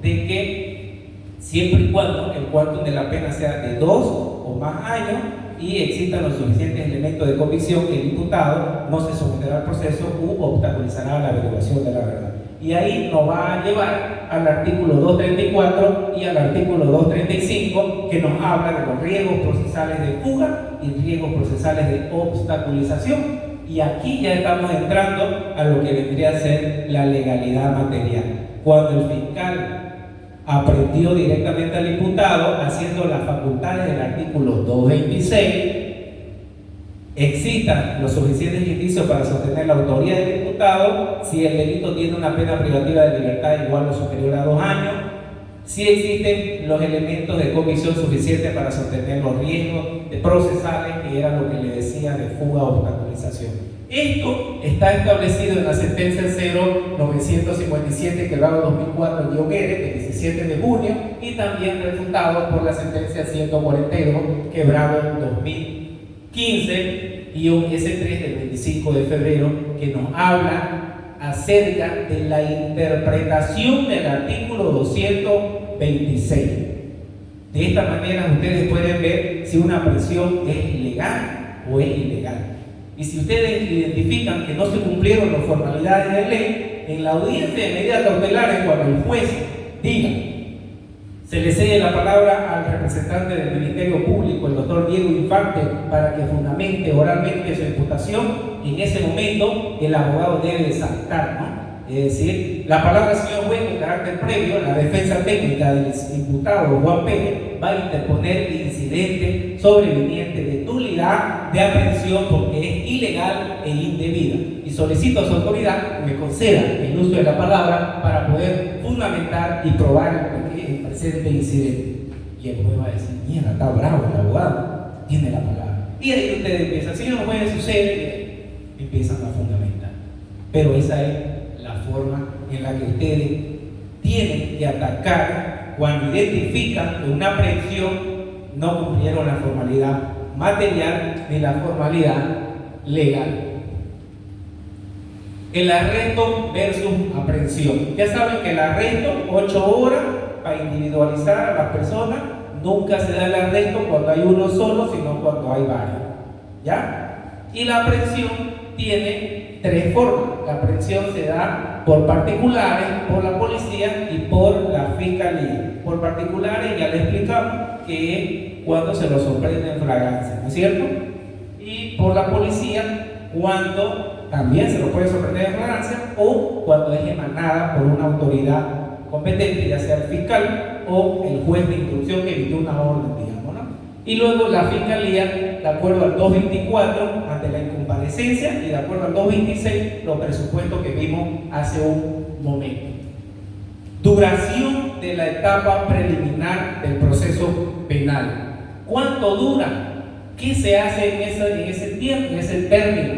de que siempre y cuando el quantum de la pena sea de 2 o más años y existan los suficientes elementos de convicción, que el imputado no se someterá al proceso u obstaculizará la averiguación de la verdad. Y ahí nos va a llevar al artículo 234 y al artículo 235, que nos habla de los riesgos procesales de fuga y riesgos procesales de obstaculización. Y aquí ya estamos entrando a lo que vendría a ser la legalidad material. Cuando el fiscal aprendió directamente al imputado, haciendo las facultades del artículo 226, existan los suficientes indicios para sostener la autoría del imputado, si el delito tiene una pena privativa de libertad igual o superior a 2 años, si existen los elementos de convicción suficientes para sostener los riesgos procesales, que era lo que le decía de fuga o obstaculización. Esto está establecido en la sentencia 0957 que grado 2004 de Guerre, del 17 de junio, y también refutado por la sentencia 142 quebrado en 2015 y un S3 del 25 de febrero, que nos habla acerca de la interpretación del artículo 226. De esta manera ustedes pueden ver si una aprehensión es legal o es ilegal. Y si ustedes identifican que no se cumplieron las formalidades de ley, en la audiencia de medidas cautelares, cuando el juez diga, se le cede la palabra al representante del Ministerio Público, el doctor Diego Infante, para que fundamente oralmente su imputación, en ese momento el abogado debe saltar, ¿no? Es decir, la palabra señor juez con carácter previo, la defensa técnica del imputado Juan Pérez va a interponer incidente sobreviniente de nulidad de aprehensión porque es ilegal e indebida, y solicito a su autoridad que me conceda el uso de la palabra para poder fundamentar y probar el presente incidente. Y el juez va a decir, mierda, está bravo el abogado, tiene la palabra. Y ahí ustedes empiezan, señor juez, sucede, empiezan a fundamentar. Pero esa es la forma en la que ustedes tienen que atacar cuando identifican que una aprehensión no cumplieron la formalidad material ni la formalidad legal. El arresto versus aprehensión. Ya saben que el arresto, 8 horas para individualizar a las personas. Nunca se da el arresto cuando hay uno solo, sino cuando hay varios. ¿Ya? Y la aprehensión tiene 3 formas. La aprehensión se da por particulares, por la policía y por la fiscalía. Por particulares ya les explicamos que es cuando se lo sorprende en flagrancia, ¿no es cierto? Y por la policía cuando también se lo puede sorprender en flagrancia o cuando es emanada por una autoridad competente, ya sea el fiscal o el juez de instrucción que emitió una orden, digamos, ¿no? Y luego la fiscalía, de acuerdo al 224, ante la incomparecencia, y de acuerdo al 226, los presupuestos que vimos hace un momento. Duración de la etapa preliminar del proceso penal. ¿Cuánto dura? ¿Qué se hace en ese tiempo, en ese término?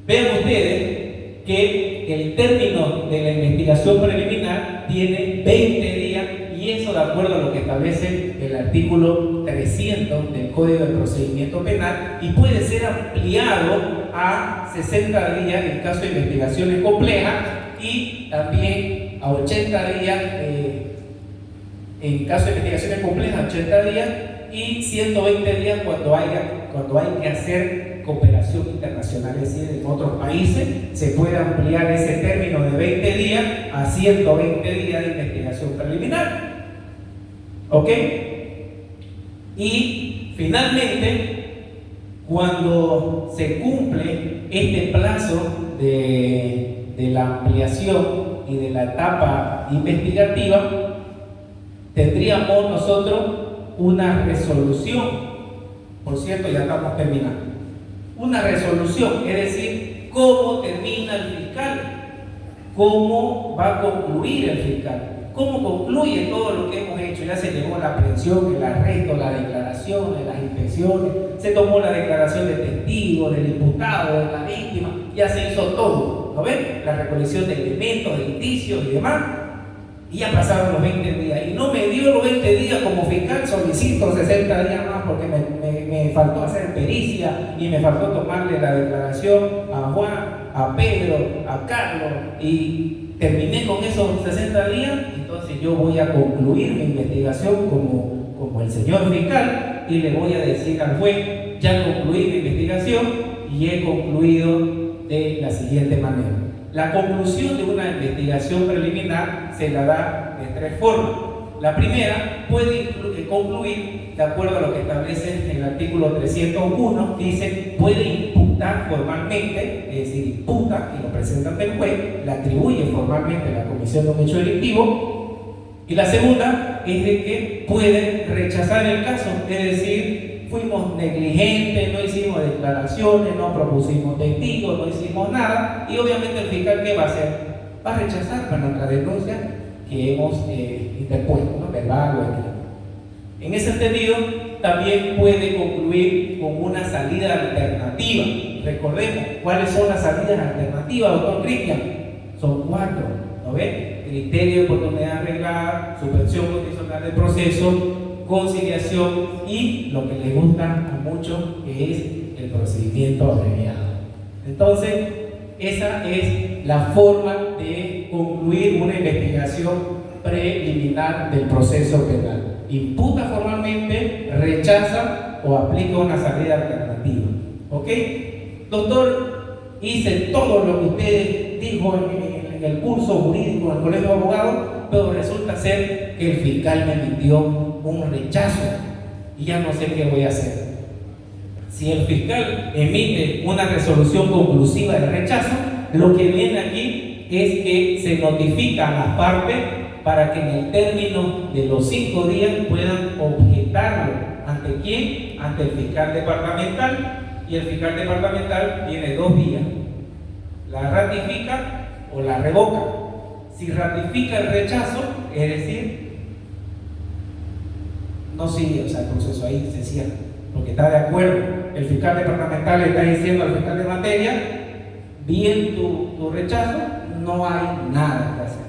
Vean ustedes que el término de la investigación preliminar tiene 20 días, y eso de acuerdo a lo que establece el artículo 300 del Código de Procedimiento Penal, y puede ser ampliado a 60 días en caso de investigaciones complejas, y también a 80 días en caso de investigaciones complejas, 80 días, y 120 días cuando hay que hacer cooperación internacional, es decir, en otros países se puede ampliar ese término de 20 días a 120 días de investigación preliminar. ¿Ok? Y finalmente, cuando se cumple este plazo de la ampliación y de la etapa investigativa, tendríamos nosotros una resolución. Por cierto, ya estamos terminando. Una resolución, es decir, cómo termina el fiscal, cómo va a concluir el fiscal, cómo concluye todo lo que hemos hecho. Ya se llegó a la aprehensión, el arresto, la declaración, las inspecciones, se tomó la declaración de testigo, del imputado, de la víctima, ya se hizo todo, ¿no ven? La recolección de elementos, de indicios y demás. Y ya pasaron los 20 días y no me dio los 20 días como fiscal, solicito 60 días más porque me faltó hacer pericia y me faltó tomarle la declaración a Juan, a Pedro, a Carlos, y terminé con esos 60 días. Entonces yo voy a concluir mi investigación como el señor fiscal, y le voy a decir al juez: ya concluí mi investigación y he concluido de la siguiente manera. La conclusión de una investigación preliminar se la da de tres formas. La primera puede concluir de acuerdo a lo que establece el artículo 301, dice: puede imputar formalmente, es decir, imputa y lo presenta ante el juez, le atribuye formalmente la comisión de un hecho delictivo. Y la segunda es de que puede rechazar el caso, es decir, fuimos negligentes, no hicimos declaraciones, no propusimos testigos, no hicimos nada, y obviamente el fiscal, ¿qué va a hacer? Va a rechazar para nuestra denuncia que hemos interpuesto, ¿no? Verbal o escrito. En ese sentido, también puede concluir con una salida alternativa. Recordemos, ¿cuáles son las salidas alternativas, doctor Cristian? Son 4, ¿no ve? Criterio de oportunidad arreglada, suspensión condicional del proceso, conciliación y lo que les gusta a muchos, que es el procedimiento abreviado. Entonces, esa es la forma de concluir una investigación preliminar del proceso penal. Imputa formalmente, rechaza o aplica una salida alternativa. ¿Ok? Doctor, hice todo lo que usted dijo en el curso jurídico del Colegio de Abogados, pero resulta ser que el fiscal me emitió un rechazo y ya no sé qué voy a hacer. Si el fiscal emite una resolución conclusiva de rechazo, lo que viene aquí es que se notifica a las partes para que en el término de los 5 días puedan objetarlo. ¿Ante quién? Ante el fiscal departamental, y el fiscal departamental tiene 2 días: la ratifica o la revoca. Si ratifica el rechazo, es decir, no sigue, o sea, el proceso ahí se cierra, porque está de acuerdo. El fiscal departamental le está diciendo al fiscal de materia: bien tu rechazo, no hay nada que hacer.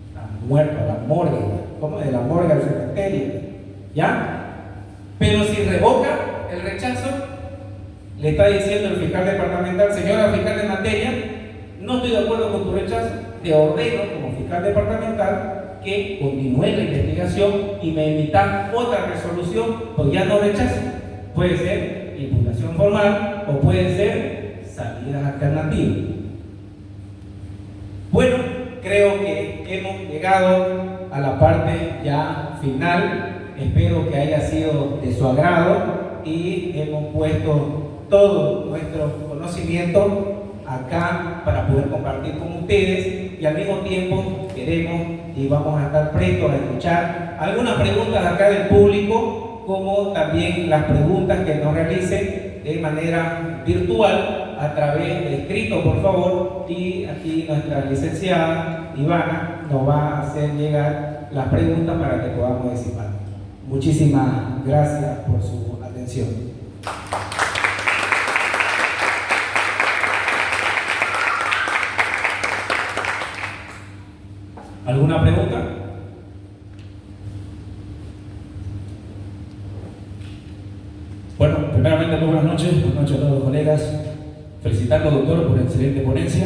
Está muerto, la morgue, como de la morgue al cementerio, ¿ya? Pero si revoca el rechazo, le está diciendo el fiscal departamental: señora fiscal de materia, no estoy de acuerdo con tu rechazo, te ordeno como fiscal departamental que continúe la investigación y me emitan otra resolución, pues ya no rechazo. Puede ser impugnación formal o puede ser salidas alternativas. Bueno, creo que hemos llegado a la parte ya final. Espero que haya sido de su agrado y hemos puesto todo nuestro conocimiento acá para poder compartir con ustedes, y al mismo tiempo queremos y vamos a estar prestos a escuchar algunas preguntas acá del público, como también las preguntas que nos realicen de manera virtual a través de escrito, por favor, y aquí nuestra licenciada Ivana nos va a hacer llegar las preguntas para que podamos disipar. Muchísimas gracias por su atención. ¿Alguna pregunta? Bueno, primeramente muy buenas noches a todos los colegas. Felicitarlo, doctor, por la excelente ponencia.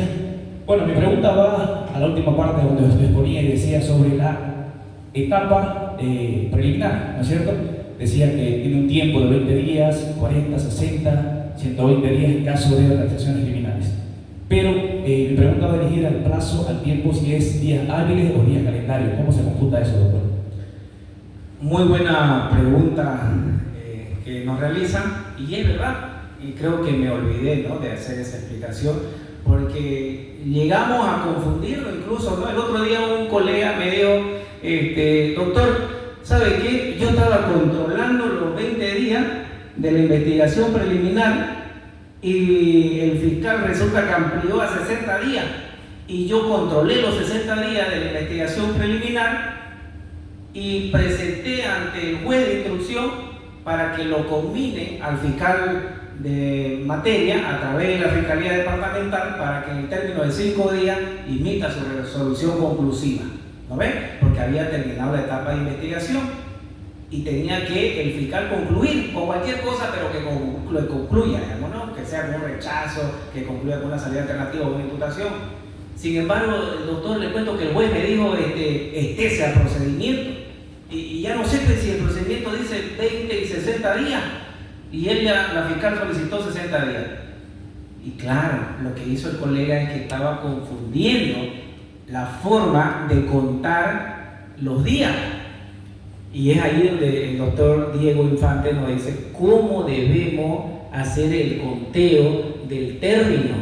Bueno, mi pregunta va a la última parte donde usted exponía y decía sobre la etapa preliminar, ¿no es cierto? Decía que tiene un tiempo de 20 días, 40, 60, 120 días en caso de organizaciones criminales. Pero mi pregunta va dirigida al plazo, al tiempo, si es días hábiles o días calendarios. ¿Cómo se computa eso, doctor? Muy buena pregunta que nos realizan, y es verdad, y creo que me olvidé, ¿no?, de hacer esa explicación, porque llegamos a confundirlo incluso, ¿no? El otro día un colega me dijo, doctor, ¿sabe qué? Yo estaba controlando los 20 días de la investigación preliminar y el fiscal resulta que amplió a 60 días, y yo controlé los 60 días de la investigación preliminar y presenté ante el juez de instrucción para que lo conmine al fiscal de materia a través de la Fiscalía Departamental para que en el término de 5 días imita su resolución conclusiva, ¿no ven? Porque había terminado la etapa de investigación y tenía que el fiscal concluir con cualquier cosa, pero que concluya, digamos, ¿no? Que sea con un rechazo, que concluya con una salida alternativa o una imputación. Sin embargo, el doctor, le cuento que el juez me dijo, estése al procedimiento, y ya no sé si el procedimiento dice 20 y 60 días, y la fiscal solicitó 60 días. Y claro, lo que hizo el colega es que estaba confundiendo la forma de contar los días. Y es ahí donde el doctor Diego Infante nos dice cómo debemos hacer el conteo del término.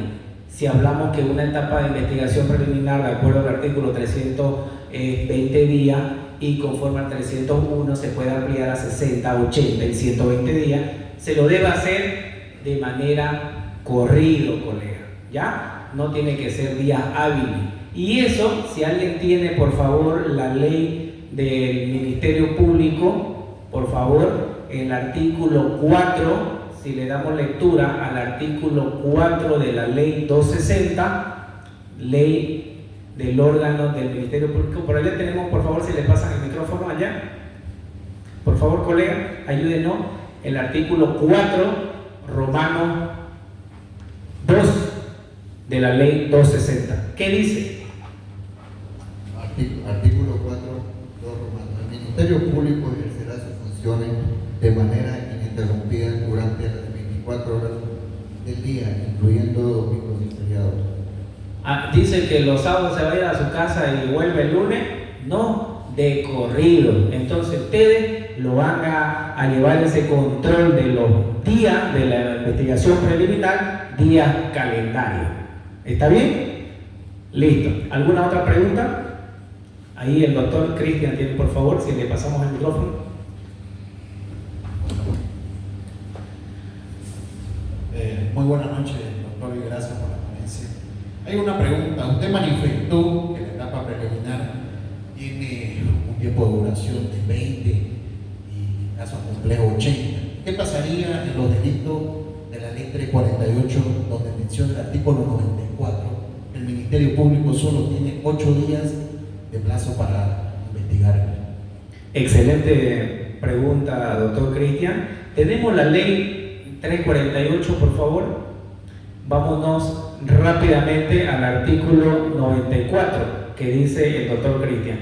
Si hablamos que una etapa de investigación preliminar, de acuerdo al artículo 320 días, y conforme al 301 se puede ampliar a 60, 80 y 120 días, se lo debe hacer de manera corrido, colega, ¿ya? No tiene que ser días hábiles. Y eso, si alguien tiene, por favor, la ley del Ministerio Público, por favor, el artículo 4, si le damos lectura al artículo 4 de la ley 260, ley del órgano del Ministerio Público. Por allá tenemos, por favor, si le pasan el micrófono allá. Por favor, colega, ayúdenos. El artículo 4, Romano 2 de la ley 260. ¿Qué dice? Artículo 4, 2 Romano. El Ministerio Público ejercerá sus funciones de manera ininterrumpida durante las 24 horas del día, incluyendo domingos y feriados. Dice que los sábados se va a ir a su casa y vuelve el lunes. No, de corrido. Entonces ustedes lo van a llevar ese control de los días de la investigación preliminar, días calendario. ¿Está bien? Listo. ¿Alguna otra pregunta? Ahí el doctor Cristian tiene, por favor, si le pasamos el micrófono. Muy buenas noches, doctor, y gracias por la ponencia. Hay una pregunta. Usted manifestó que la etapa preliminar tiene un tiempo de duración de 20 y casos complejos 80. ¿Qué pasaría en los delitos de la ley 348, donde menciona el artículo 94? El Ministerio Público solo tiene 8 días de plazo para investigar. Excelente pregunta, doctor Cristian. Tenemos la ley 348, por favor. Vámonos rápidamente al artículo 94 que dice el doctor Cristian.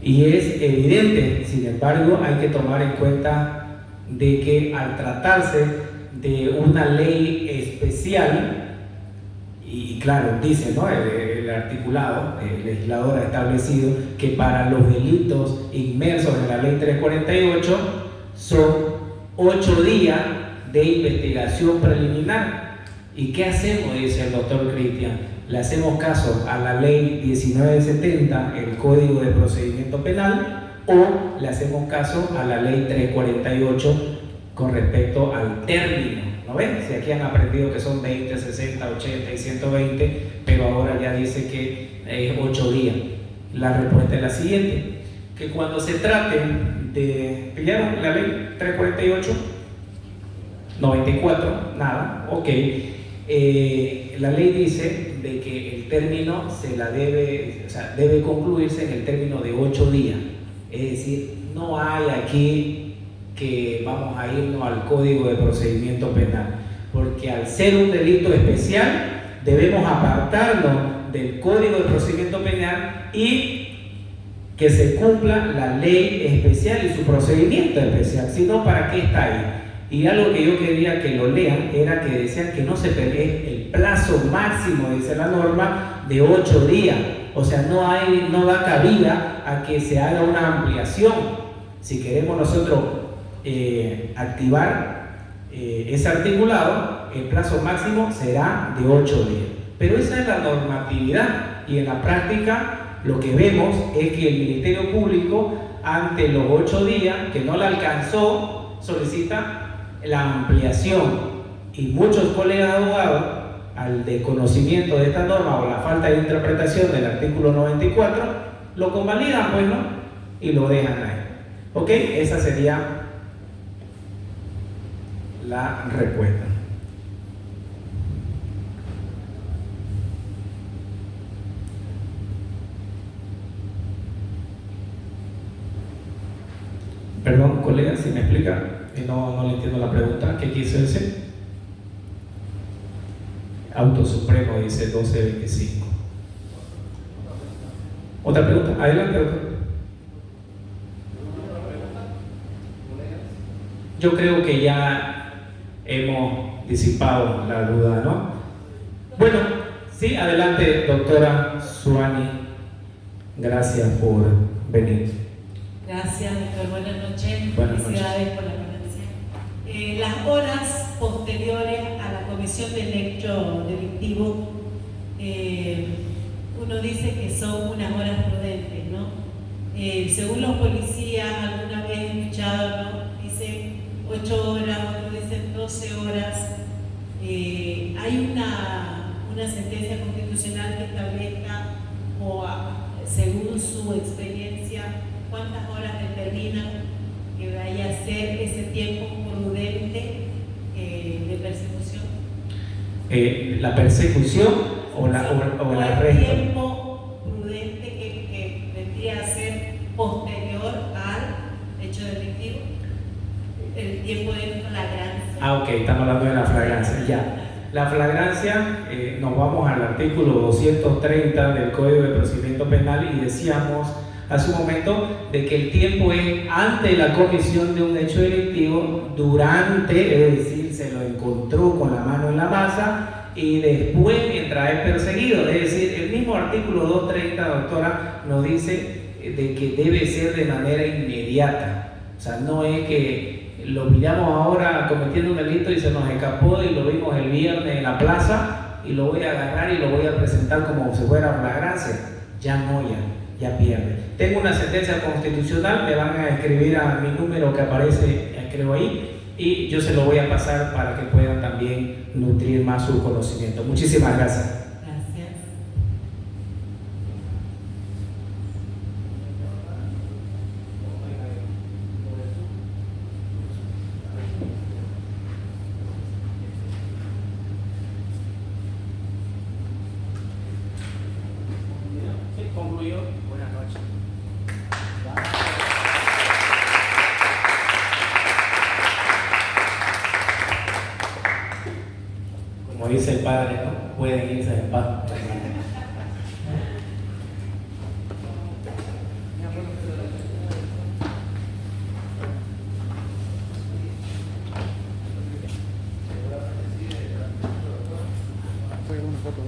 Y es evidente, sin embargo, hay que tomar en cuenta de que al tratarse de una ley especial, y claro, dice, ¿no?, el articulado, el legislador ha establecido que para los delitos inmersos en la ley 348 son 8 días de investigación preliminar. ¿Y qué hacemos?, dice el doctor Cristian. Le hacemos caso a la ley 1970, el Código de Procedimiento Penal, o le hacemos caso a la ley 348 con respecto al término. ¿No ven? Si aquí han aprendido que son 20, 60, 80 y 120, pero ahora ya dice que es 8 días. La respuesta es la siguiente. que cuando se trate de... ¿Pillaron la ley 348? 94, nada, ok. La ley dice de que el término debe concluirse en el término de 8 días. Es decir, no hay aquí que vamos a irnos al Código de Procedimiento Penal, porque al ser un delito especial debemos apartarnos del Código de Procedimiento Penal y que se cumpla la ley especial y su procedimiento especial. Si no, ¿para qué está ahí? Y algo que yo quería que lo lean era que decían que no se prevé el plazo máximo, dice la norma, de 8 días. O sea, no da cabida a que se haga una ampliación. Si queremos nosotros activar ese articulado, el plazo máximo será de 8 días. Pero esa es la normatividad, y en la práctica lo que vemos es que el Ministerio Público, ante los 8 días que no la alcanzó, solicita la ampliación, y muchos colegas abogados, al desconocimiento de esta norma o la falta de interpretación del artículo 94, lo convalidan, pues, ¿no? Y lo dejan ahí. ¿Ok? Esa sería la respuesta. Perdón, colega, si me explica, no le entiendo la pregunta. ¿Qué quiso decir? Auto Supremo dice 1225. ¿Otra pregunta? Adelante, doctor. Yo creo que ya hemos disipado la duda, ¿no? Bueno, sí, adelante, doctora Suani. Gracias por venir. Gracias, doctor. Buenas noches. Buenas Felicidades por la ponencia. Las horas posteriores a la comisión del hecho delictivo, uno dice que son unas horas prudentes, ¿no? Según los policías, alguna vez he escuchado, ¿no? Dicen 8 horas, otros dicen 12 horas. Hay una sentencia constitucional que establezca, según su experiencia, cuántas horas determinan que vaya a ser ese tiempo prudente de persecución. ¿La persecución o la el arresto? tiempo prudente que vendría a ser posterior al hecho delictivo, el tiempo de flagrancia. Ok, estamos hablando de la flagrancia, ya. La flagrancia, nos vamos al artículo 230 del Código de Procedimiento Penal, y decíamos hace un momento de que el tiempo es ante la comisión de un hecho delictivo, durante, es decir, se lo encontró con la mano en la masa, y después mientras es perseguido. Es decir, el mismo artículo 230, doctora, nos dice de que debe ser de manera inmediata. O sea, no es que lo pillamos ahora cometiendo un delito y se nos escapó y lo vimos el viernes en la plaza y lo voy a agarrar y lo voy a presentar como si fuera flagrancia. Ya no, ya pierde. Tengo una sentencia constitucional, me van a escribir a mi número que aparece, creo ahí, y yo se lo voy a pasar para que puedan también nutrir más su conocimiento. Muchísimas gracias. Gracias. Concluyo. Buenas noches. Como dice el padre, ¿no? Pueden irse en paz. Fue una foto,